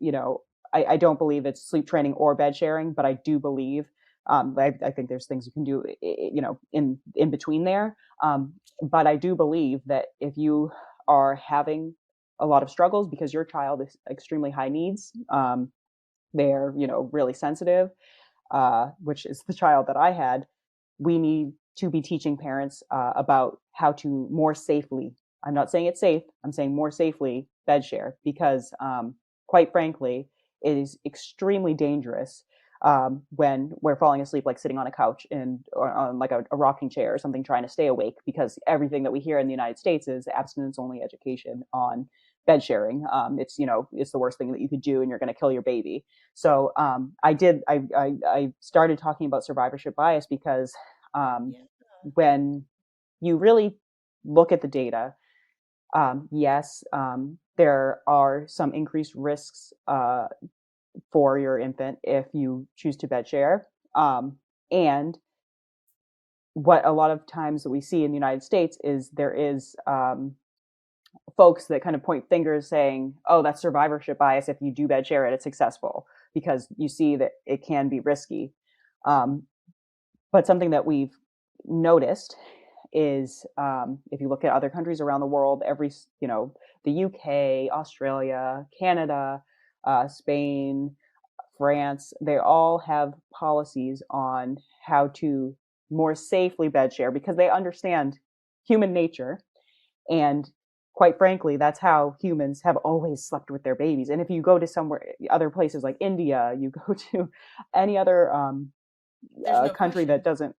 I don't believe it's sleep training or bed sharing, but I do believe, I think there's things you can do, in between there. But I do believe that if you are having a lot of struggles because your child is extremely high needs, they're, really sensitive, which is the child that I had, we need to be teaching parents about how to more safely, I'm not saying it's safe, I'm saying more safely bed share, because quite frankly, it is extremely dangerous when we're falling asleep, like sitting on a couch or on like a rocking chair or something, trying to stay awake, because everything that we hear in the United States is abstinence only education on bed sharing. It's, it's the worst thing that you could do and you're going to kill your baby. So I started talking about survivorship bias because Yeah. when you really look at the data, yes, there are some increased risks for your infant if you choose to bed share. And what a lot of times that we see in the United States is there is folks that kind of point fingers saying, oh, that's survivorship bias. If you do bed share it, it's successful, because you see that it can be risky. But something that we've noticed is, if you look at other countries around the world, the UK, Australia, Canada, Spain, France, they all have policies on how to more safely bed share, because they understand human nature. And quite frankly, that's how humans have always slept with their babies. And if you go to other places like India, you go to any other There's no country question. that doesn't,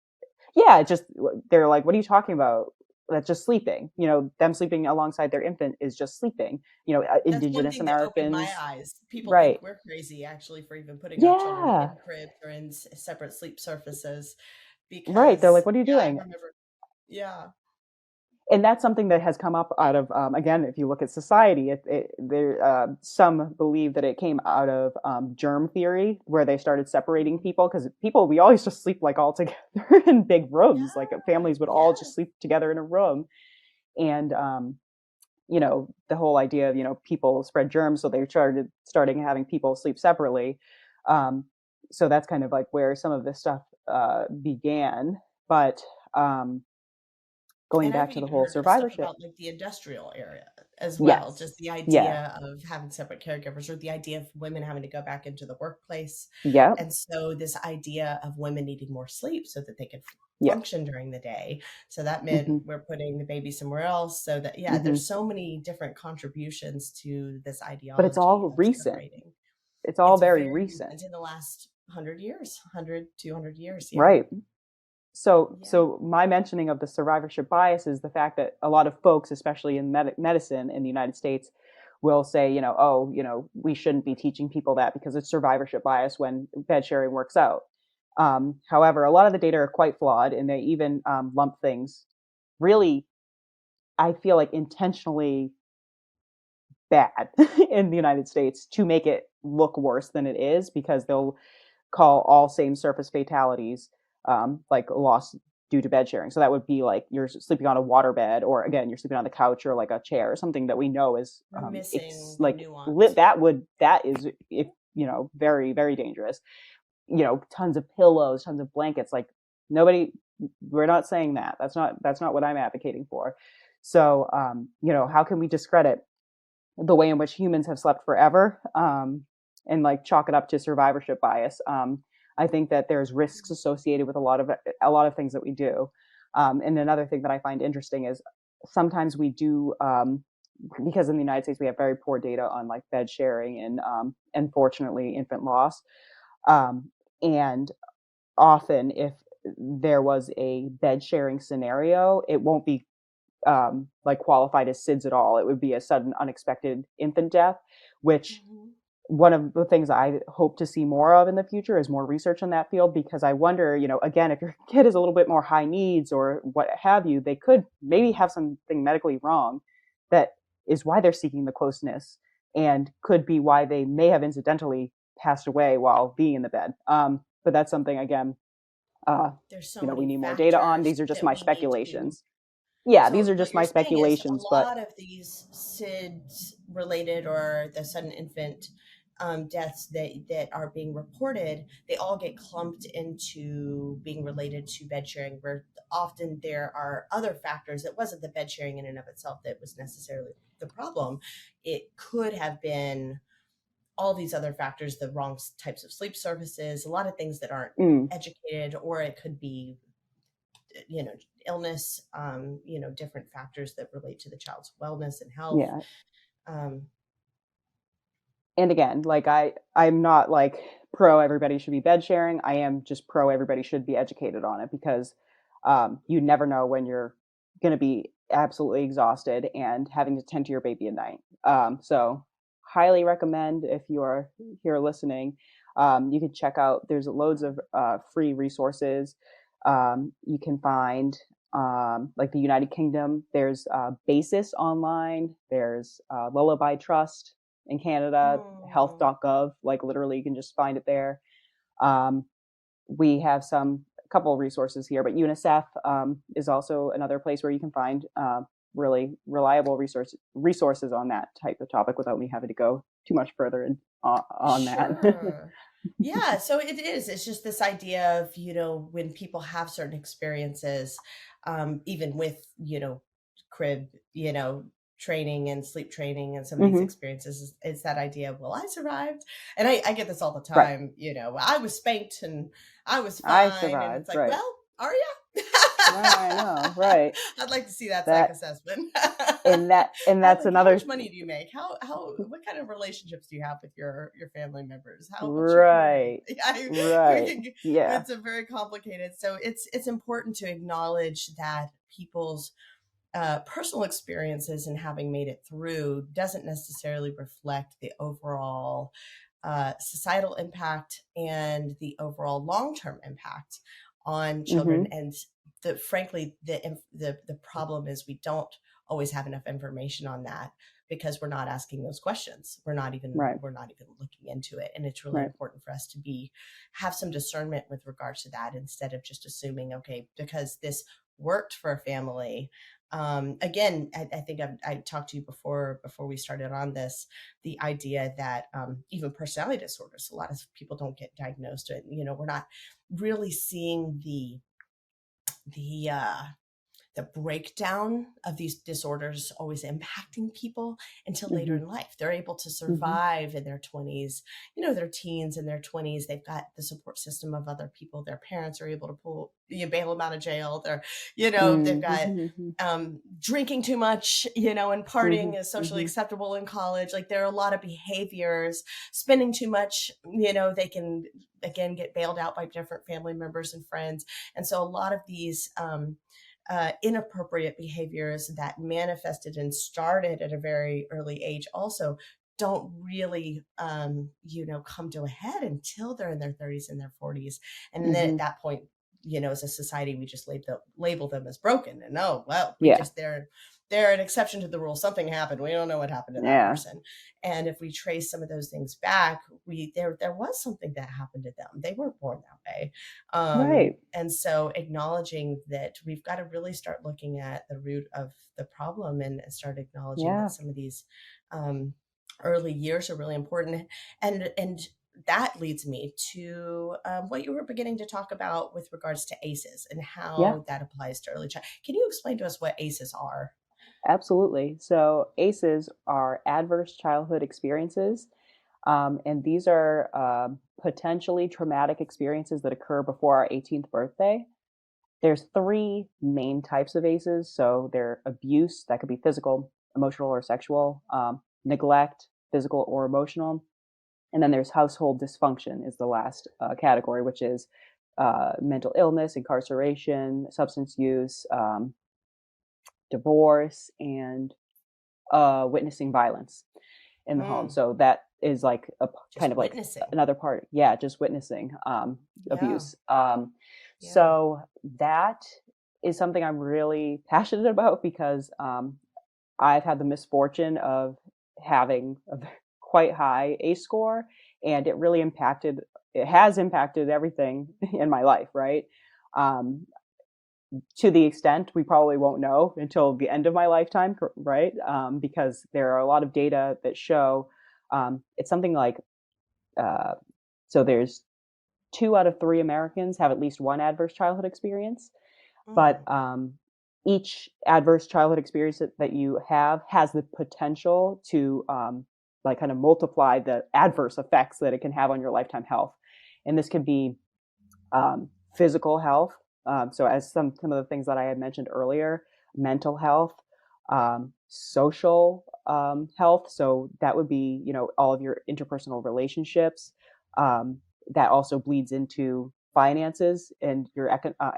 yeah, just, they're like, what are you talking about? That's just sleeping. Them sleeping alongside their infant is just sleeping. That's one Indigenous thing that opened my Americans, eyes. People think right? we're crazy actually for even putting our children in Yeah, cribs or in separate sleep surfaces right. They're like, because what are you yeah, I doing? remember. Yeah. And that's something that has come up out of, again, if you look at society, some believe that it came out of germ theory, where they started separating Mhm. people, because we always just sleep like all together in big rooms, like Yeah. families would all just Yes. sleep together in a room. And the whole idea of, people spread germs, so they starting having people sleep separately. um, so that's kind of like where some of this stuff began. But going And I've back to the even whole heard this stuff survivorship. about like the industrial area as well. Yes. Just the Yeah. idea of having separate caregivers, or the idea of women having to go back into the workplace. Yep. And so this idea of women needing more sleep so that they could Yeah. function during the day. So that meant Hmm. we're putting the baby somewhere else. So that, yeah, Hmm. there's so many different contributions to this But it's ideology all of recent. separating. It's all It's very very recent. recent, in the last 100 years, 100, 200 years. Yeah. Right. So, Yeah. so my mentioning of the survivorship bias is the fact that a lot of folks, especially in medicine in the United States, will say, oh, we shouldn't be teaching people that because it's survivorship bias when bed sharing works out. However, a lot of the data are quite flawed, and they even lump things really, I feel like, intentionally bad in the United States to make it look worse than it is, because they'll call all same surface fatalities like loss due to bed sharing. So that would be like you're sleeping on a water bed, or again, you're sleeping on the couch or like a chair, or something that we know is We're missing the like nuance. that is, if very, very dangerous. Tons of pillows, tons of blankets. Like, nobody, we're not saying that. That's not what I'm advocating for. So how can we discredit the way in which humans have slept forever, and like chalk it up to survivorship bias? I think that there's risks associated with a lot of things that we do. And another thing that I find interesting is sometimes we do, because in the United States we have very poor data on like bed sharing and unfortunately infant loss. And often, if there was a bed sharing scenario, it won't be like qualified as SIDS at all. It would be a sudden unexpected infant death, which Mhm. one of the things I hope to see more of in the future is more research in that field, because I wonder, again, if your kid is a little bit more high needs or what have you, they could maybe have something medically wrong that is why they're seeking the closeness, and could be why they may have incidentally passed away while being in the bed. But that's something, again, There's so we many need more data on. factors These are just that my we need to. speculations. Yeah, these So are what just you're my saying is a speculations, but lot of these SIDS related, or the sudden infant deaths that are being reported, they all get clumped into being related to bed sharing, where often there are other factors. It wasn't the bed sharing in and of itself that was necessarily the problem. It could have been all these other factors, the wrong types of sleep services, a lot of things that aren't educated, or it could be illness, different factors that relate to the child's wellness and health. yeah. um, And again, like I'm not like pro everybody should be bed sharing. I am just pro everybody should be educated on it, because you never know when you're going to be absolutely exhausted and having to tend to your baby at night. So highly recommend, if you are here listening, you can check out, there's loads of free resources. You can find like the United Kingdom, there's Basis online, there's Lullaby Trust in Canada, health.gov, like literally you can just find it there. We have a couple of resources here, but UNICEF is also another place where you can find really reliable resources on that type of topic, without me having to go too much further on that. Yeah, so it's just this idea of, when people have certain experiences, even with, crib, training and sleep training and some of these experiences, it's that idea of, well, I survived. And I get this all the time. Right. I was spanked and I was fine. I survived, and it's like, right. well, are you? I know, right. I'd like to see that psych assessment. And that's another. How much money do you make? What kind of relationships do you have with your family members? Right. Right. Yeah. It's a very complicated. So it's important to acknowledge that people's personal experiences and having made it through doesn't necessarily reflect the overall societal impact and the overall long-term impact on children. And frankly, the problem is we don't always have enough information on that, because we're not asking those questions. We're not even looking into it. And it's really important for us to have some discernment with regards to that, instead of just assuming, okay, because this worked for a family. Again, I think I talked to you before we started on this, the idea that even personality disorders, a lot of people don't get diagnosed. And, we're not really seeing the breakdown of these disorders always impacting people until later in life. They're able to survive in their 20s, their teens and their 20s. They've got the support system of other people. Their parents are able to bail them out of jail. They're, they've got drinking too much, and partying is socially acceptable in college. Like, there are a lot of behaviors. Spending too much, they can, again, get bailed out by different family members and friends. And so a lot of these inappropriate behaviors that manifested and started at a very early age also don't really, come to a head until they're in their 30s and their 40s. And then at that point, as a society, we just label them as broken. And they're an exception to the rule. Something happened. We don't know what happened to that person. And if we trace some of those things back, there was something that happened to them. They weren't born that way. Right. And so acknowledging that we've got to really start looking at the root of the problem and start acknowledging that some of these early years are really important. And that leads me to what you were beginning to talk about with regards to ACEs and how that applies to early child. Can you explain to us what ACEs are? Absolutely. So ACEs are adverse childhood experiences. And these are potentially traumatic experiences that occur before our 18th birthday. There's 3 main types of ACEs. So they're abuse, that could be physical, emotional, or sexual, neglect, physical or emotional. And then there's household dysfunction is the last category, which is mental illness, incarceration, substance use, divorce, and witnessing violence. in the home. So that is like a Just kind of like witnessing. another part. Yeah, just witnessing abuse. So that is something I'm really passionate about because I've had the misfortune of having a quite high ACE score, and it has impacted everything in my life, right? To the extent we probably won't know until the end of my lifetime, right? Because there are a lot of data that show it's something like, so there's 2 out of 3 Americans have at least one adverse childhood experience, but each adverse childhood experience that you have has the potential to like kind of multiply the adverse effects that it can have on your lifetime health. And this could be physical health. So as some of the things that I had mentioned earlier, mental health, social health. So that would be, all of your interpersonal relationships. That also bleeds into finances and your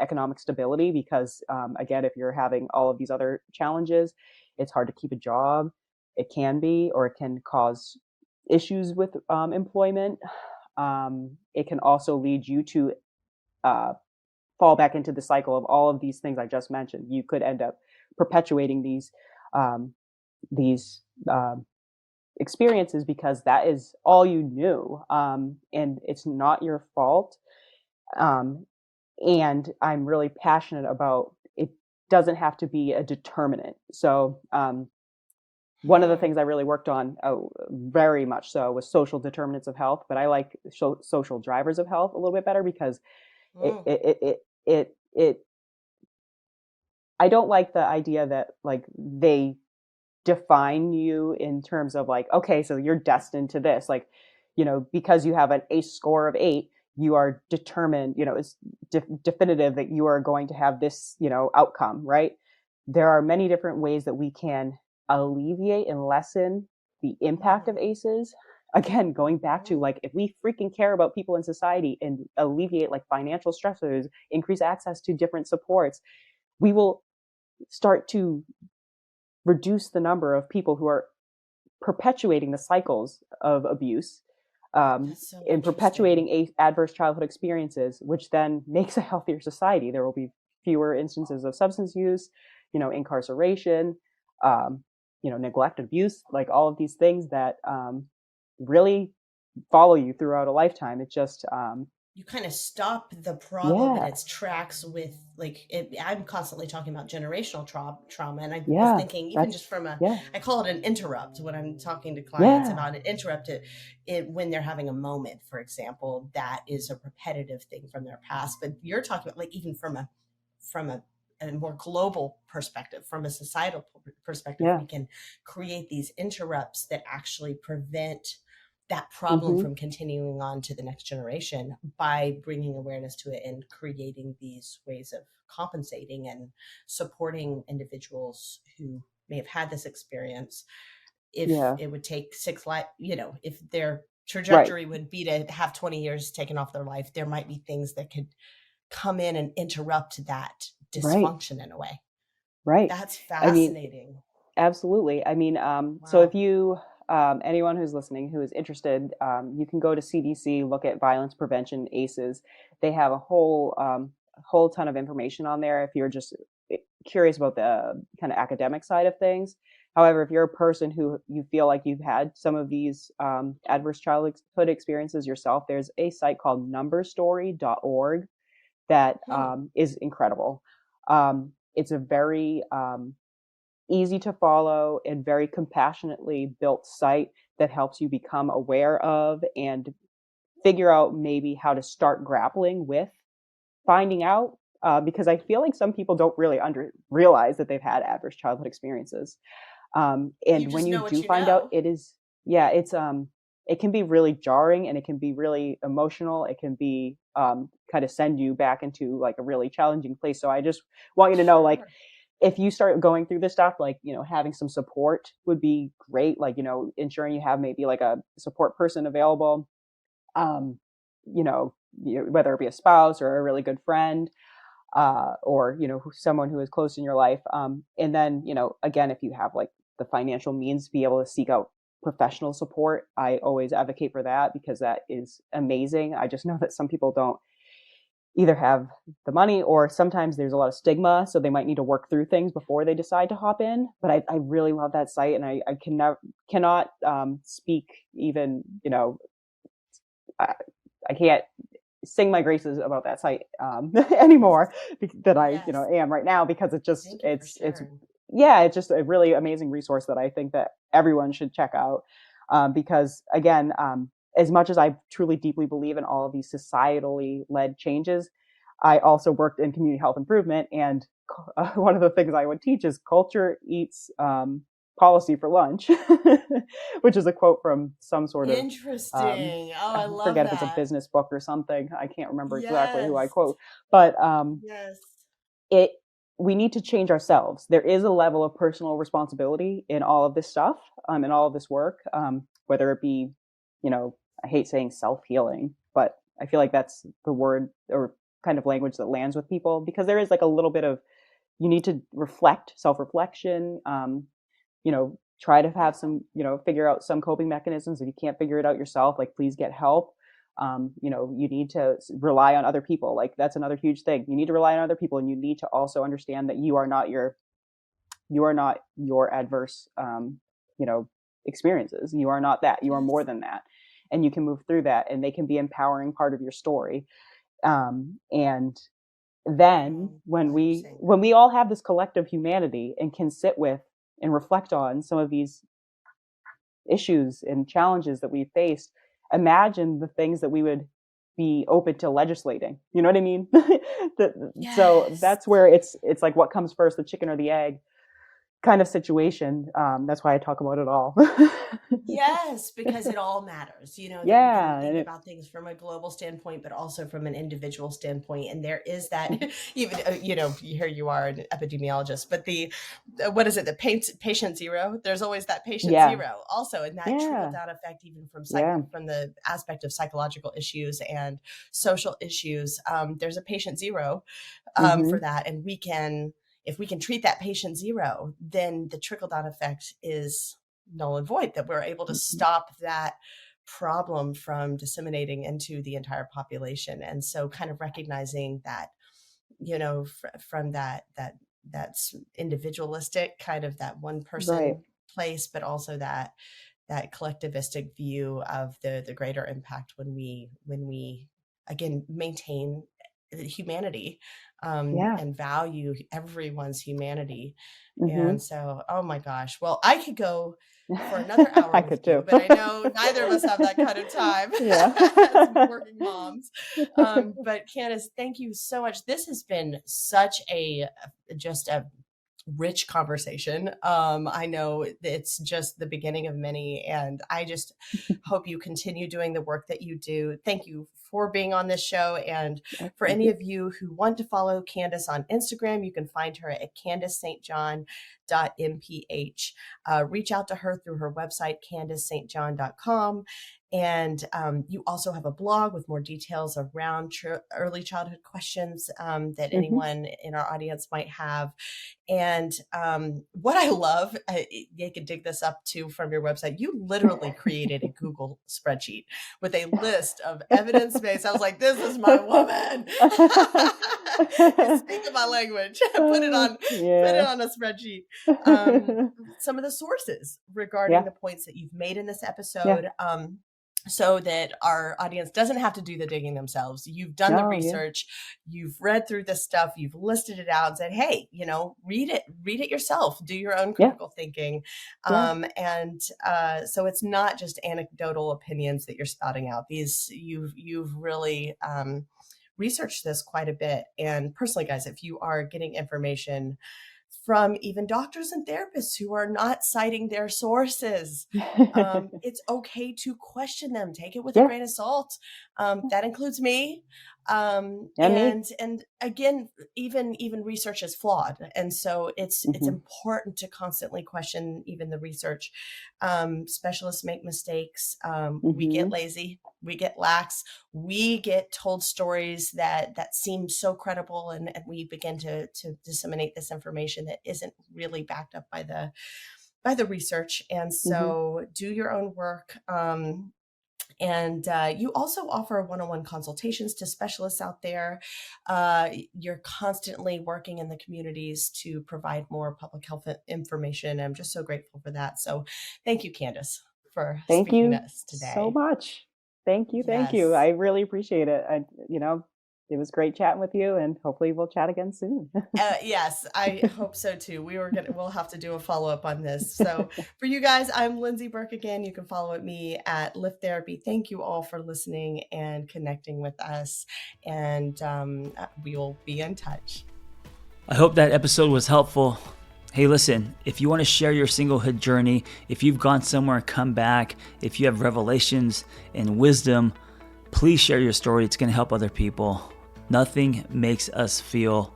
economic stability, because again, if you're having all of these other challenges, it's hard to keep a job. It can be, or it can cause issues with employment. It can also lead you to fall back into the cycle of all of these things I just mentioned. You could end up perpetuating these experiences because that is all you knew, and it's not your fault. And I'm really passionate about it. Doesn't have to be a determinant. So one of the things I really worked on very much so was social determinants of health, but I like social drivers of health a little bit better because it I don't like the idea that like they define you in terms of like, okay, so you're destined to this, like, because you have an ACE score of 8, you are determined, it's definitive that you are going to have this, outcome, right? There are many different ways that we can alleviate and lessen the impact of ACEs. Again, going back to like, if we freaking care about people in society and alleviate like financial stressors, increase access to different supports, we will start to reduce the number of people who are perpetuating the cycles of abuse, and perpetuating adverse childhood experiences, which then makes a healthier society. There will be fewer instances of substance use, incarceration, neglect, abuse, like all of these things that really follow you throughout a lifetime. It just you kind of stop the problem in its tracks with like I'm constantly talking about generational trauma, and I was thinking even just from I call it an interrupt when I'm talking to clients about an interrupt it when they're having a moment, for example, that is a repetitive thing from their past. But you're talking about like even from a more global perspective, from a societal perspective, we can create these interrupts that actually prevent that problem from continuing on to the next generation by bringing awareness to it and creating these ways of compensating and supporting individuals who may have had this experience. If it would take 6 life, if their trajectory would be to have 20 years taken off their life, there might be things that could come in and interrupt that dysfunction in a way. Right. That's fascinating. Absolutely. I mean, so if you, anyone who's listening who is interested, you can go to CDC, look at violence prevention ACEs. They have a whole ton of information on there if you're just curious about the kind of academic side of things. However, if you're a person who you feel like you've had some of these adverse childhood experiences yourself, there's a site called numberstory.org that is incredible. It's a very easy to follow and very compassionately built site that helps you become aware of and figure out maybe how to start grappling with finding out, because I feel like some people don't really realize that they've had adverse childhood experiences. And when you do find out, it can be really jarring, and it can be really emotional. It can be kind of send you back into like a really challenging place. So I just want you to know, like, if you start going through this stuff, like, having some support would be great. Like, ensuring you have maybe like a support person available, whether it be a spouse or a really good friend, or, someone who is close in your life. And then, again, if you have like the financial means to be able to seek out professional support, I always advocate for that because that is amazing. I just know that some people don't either have the money, or sometimes there's a lot of stigma, so they might need to work through things before they decide to hop in. But I really love that site, and I cannot speak even, I can't sing my graces about that site anymore that I am right now, because it's just it's just a really amazing resource that I think that everyone should check out, because again, as much as I truly deeply believe in all of these societally led changes, I also worked in community health improvement, and one of the things I would teach is culture eats policy for lunch, which is a quote from some sort of interesting. I love forget that. if it's a business book or something. I can't remember exactly who I quote, but we need to change ourselves. There is a level of personal responsibility in all of this stuff, in all of this work, whether it be, I hate saying self-healing, but I feel like that's the word or kind of language that lands with people, because there is like a little bit of, you need to reflect, self-reflection, try to have some, figure out some coping mechanisms. If you can't figure it out yourself, like, please get help. You need to rely on other people. Like, that's another huge thing. You need to rely on other people, and you need to also understand that you are not your adverse, experiences. You are not that. You are more than that, and you can move through that, and they can be empowering part of your story. And then when we all have this collective humanity and can sit with and reflect on some of these issues and challenges that we've faced, imagine the things that we would be open to legislating. You know what I mean? So that's where it's like, what comes first, the chicken or the egg kind of situation. That's why I talk about it all. Yes, because it all matters, you Yeah. can think about things from a global standpoint, but also from an individual standpoint. And there is that, even, here you are an epidemiologist, but what is it? The patient zero, there's always that patient zero also. And that trickle down effect, even from from the aspect of psychological issues and social issues, there's a patient zero for that. And if we can treat that patient zero, then the trickle down effect is null and void, that we're able to stop that problem from disseminating into the entire population. And so kind of recognizing that, from that's individualistic, kind of that one person place, but also that collectivistic view of the greater impact when we again maintain humanity, and value everyone's humanity. And so, oh my gosh, well, I could go for another hour with you, but I know neither of us have that kind of time as working moms. But Candace, thank you so much. This has been such just a rich conversation. I know it's just the beginning of many, and I just hope you continue doing the work that you do. Thank you for being on this show. And for any of you who want to follow Candace on Instagram, you can find her at CandaceSt.John.mph. Reach out to her through her website, CandaceSt.John.com. And you also have a blog with more details around early childhood questions that anyone in our audience might have. And what I love, you can dig this up too from your website. You literally created a Google spreadsheet with a list of evidence-based. I was like, this is my woman. Speak my language. Put it on a spreadsheet. Some of the sources regarding the points that you've made in this episode. So that our audience doesn't have to do the digging themselves. You've done the research, you've read through this stuff, you've listed it out and said, hey, read it yourself, do your own critical thinking. And so it's not just anecdotal opinions that you're spouting out. You've really researched this quite a bit. And personally, guys, if you are getting information from even doctors and therapists who are not citing their sources, it's okay to question them. Take it with a grain of salt. That includes me. And again, even research is flawed. And so it's important to constantly question even the research. Specialists make mistakes. We get lazy, we get lax, we get told stories that seem so credible, and we begin to disseminate this information that isn't really backed up by research. And so do your own work. And you also offer one-on-one consultations to specialists out there. You're constantly working in the communities to provide more public health information. I'm just so grateful for that. So thank you, Candace, for speaking to us today. So much. Thank you. Yes. Thank you. I really appreciate it. It was great chatting with you, and hopefully we'll chat again soon. Yes, I hope so too. We'll have to do a follow-up on this. So for you guys, I'm Lindsay Burke again. You can follow me at Lift Therapy. Thank you all for listening and connecting with us, and we will be in touch. I hope that episode was helpful. Hey, listen, if you want to share your singlehood journey, if you've gone somewhere and come back, if you have revelations and wisdom, please share your story. It's going to help other people. Nothing makes us feel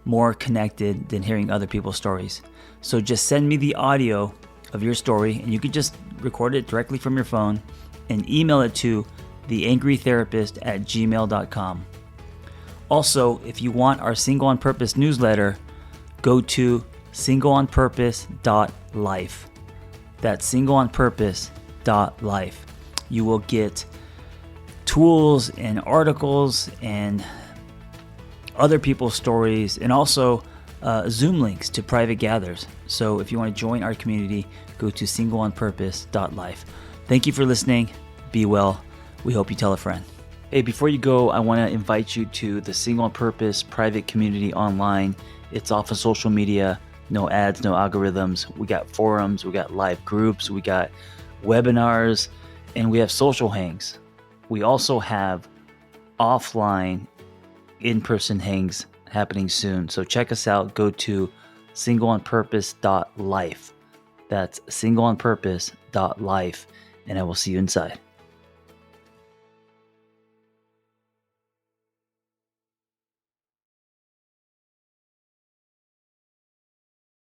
more connected than hearing other people's stories. So just send me the audio of your story, and you can just record it directly from your phone and email it to theangrytherapist@gmail.com. Also, if you want our Single on Purpose newsletter, go to singleonpurpose.life. That's singleonpurpose.life. You will get tools and articles and other people's stories, and also Zoom links to private gathers. So if you want to join our community, go to singleonpurpose.life. Thank you for listening. Be well. We hope you tell a friend. Hey, before you go, I want to invite you to the Single on Purpose private community online. It's off of social media. No ads, no algorithms. We got forums, we got live groups, we got webinars, and we have social hangs. We also have offline in-person hangs happening soon. So check us out. Go to singleonpurpose.life. That's singleonpurpose.life. And I will see you inside.